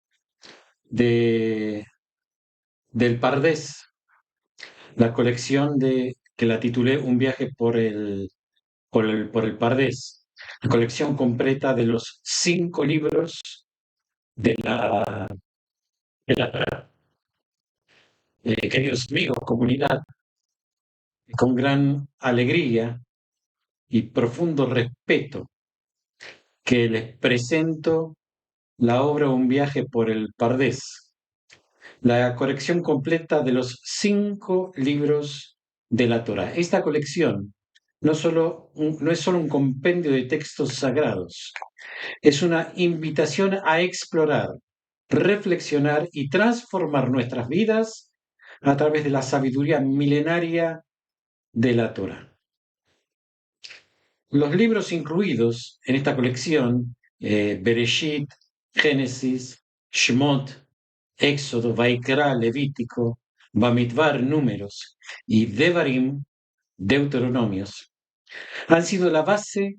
de, del Pardés, la colección que la titulé Un viaje por el Pardés, la colección completa de los 5 libros de la queridos amigos, comunidad, con gran alegría y profundo respeto que les presento la obra Un viaje por el Pardés, la colección completa de los 5 libros de la Torá. Esta colección no es solo un compendio de textos sagrados, es una invitación a explorar, reflexionar y transformar nuestras vidas a través de la sabiduría milenaria de la Torá. Los libros incluidos en esta colección, Bereshit, Génesis, Shmot, Éxodo, Vaikra, Levítico, Bamidbar, Números y Devarim, Deuteronomios, han sido la base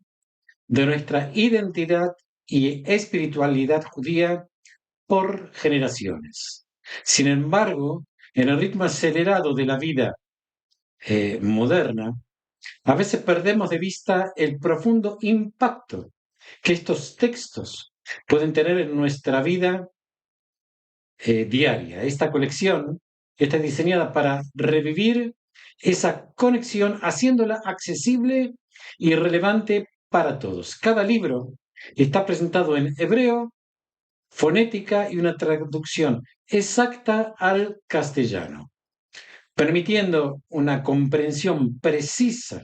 de nuestra identidad y espiritualidad judía por generaciones. Sin embargo, en el ritmo acelerado de la vida moderna, a veces perdemos de vista el profundo impacto que estos textos pueden tener en nuestra vida diaria. Esta colección está diseñada para revivir esa conexión, haciéndola accesible y relevante para todos. Cada libro está presentado en hebreo, fonética y una traducción exacta al castellano, permitiendo una comprensión precisa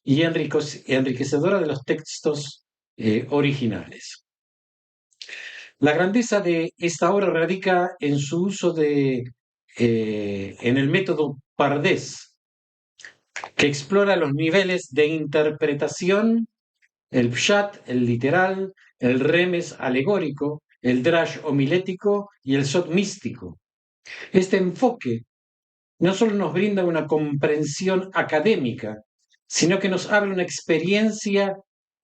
y enriquecedora de los textos originales. La grandeza de esta obra radica en su uso en el método Pardés, que explora los niveles de interpretación, el pshat, el literal, el remes alegórico, el drash homilético y el sot místico. Este enfoque no solo nos brinda una comprensión académica, sino que nos abre una experiencia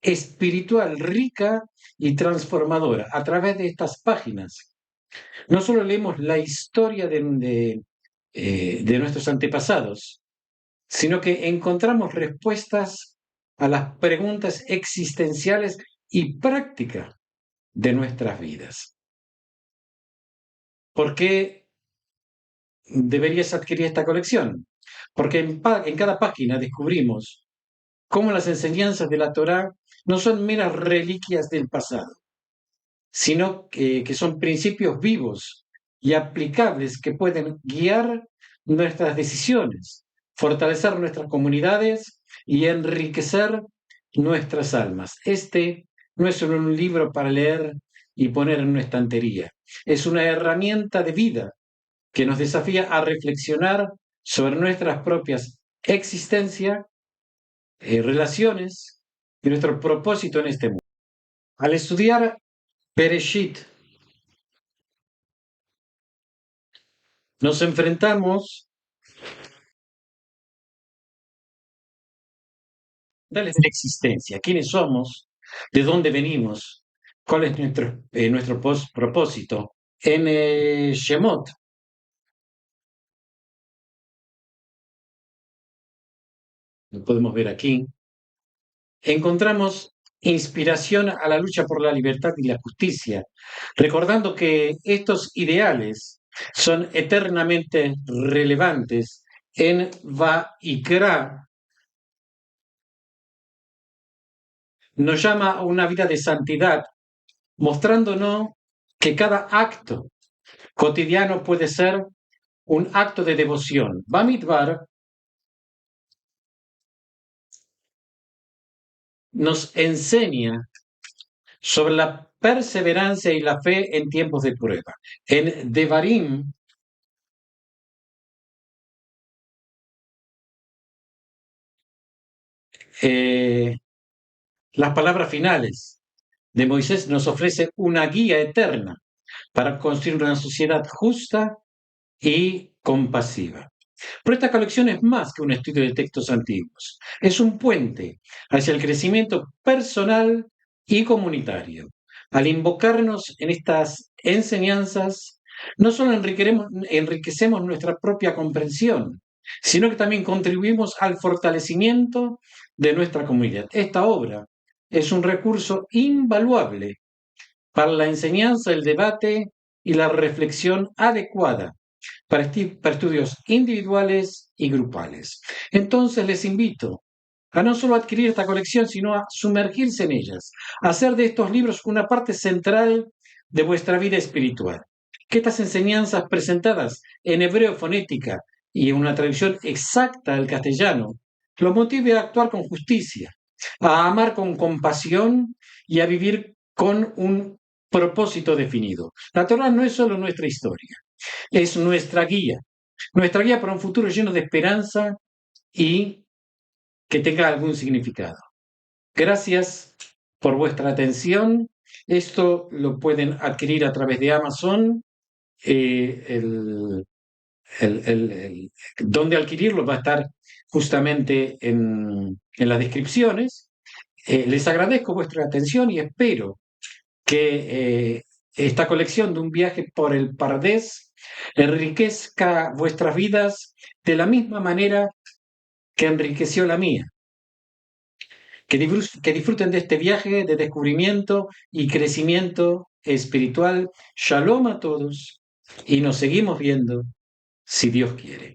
espiritual rica y transformadora a través de estas páginas. No solo leemos la historia de nuestros antepasados, sino que encontramos respuestas a las preguntas existenciales y prácticas de nuestras vidas. ¿Por qué deberías adquirir esta colección? Porque en cada página descubrimos cómo las enseñanzas de la Torá no son meras reliquias del pasado, sino que son principios vivos y aplicables que pueden guiar nuestras decisiones, fortalecer nuestras comunidades y enriquecer nuestras almas. Este no es solo un libro para leer y poner en una estantería, es una herramienta de vida que nos desafía a reflexionar sobre nuestras propias existencias, relaciones y nuestro propósito en este mundo. Al estudiar Bereshit, nos enfrentamos a la existencia, quiénes somos, de dónde venimos, cuál es nuestro propósito. En Shemot, lo podemos ver aquí, encontramos inspiración a la lucha por la libertad y la justicia, recordando que estos ideales son eternamente relevantes en Vaikra. Nos llama a una vida de santidad, mostrándonos que cada acto cotidiano puede ser un acto de devoción. Bamidbar nos enseña sobre la perseverancia y la fe en tiempos de prueba. En Devarim Eh, las palabras finales de Moisés nos ofrecen una guía eterna para construir una sociedad justa y compasiva. Pero esta colección es más que un estudio de textos antiguos, es un puente hacia el crecimiento personal y comunitario. Al invocarnos en estas enseñanzas, no solo enriquecemos nuestra propia comprensión, sino que también contribuimos al fortalecimiento de nuestra comunidad. Esta obra es un recurso invaluable para la enseñanza, el debate y la reflexión adecuada para estudios individuales y grupales. Entonces les invito a no solo adquirir esta colección, sino a sumergirse en ellas, a hacer de estos libros una parte central de vuestra vida espiritual. Que estas enseñanzas presentadas en hebreo fonética y en una traducción exacta al castellano los motive a actuar con justicia, a amar con compasión y a vivir con un propósito definido. La Torah no es solo nuestra historia, es nuestra guía para un futuro lleno de esperanza y que tenga algún significado. Gracias por vuestra atención. Esto lo pueden adquirir a través de Amazon. Eh, el, donde adquirirlo va a estar justamente en las descripciones. Les agradezco vuestra atención y espero que esta colección de un viaje por el Pardés enriquezca vuestras vidas de la misma manera que enriqueció la mía. Que disfruten de este viaje de descubrimiento y crecimiento espiritual. Shalom a todos y nos seguimos viendo si Dios quiere.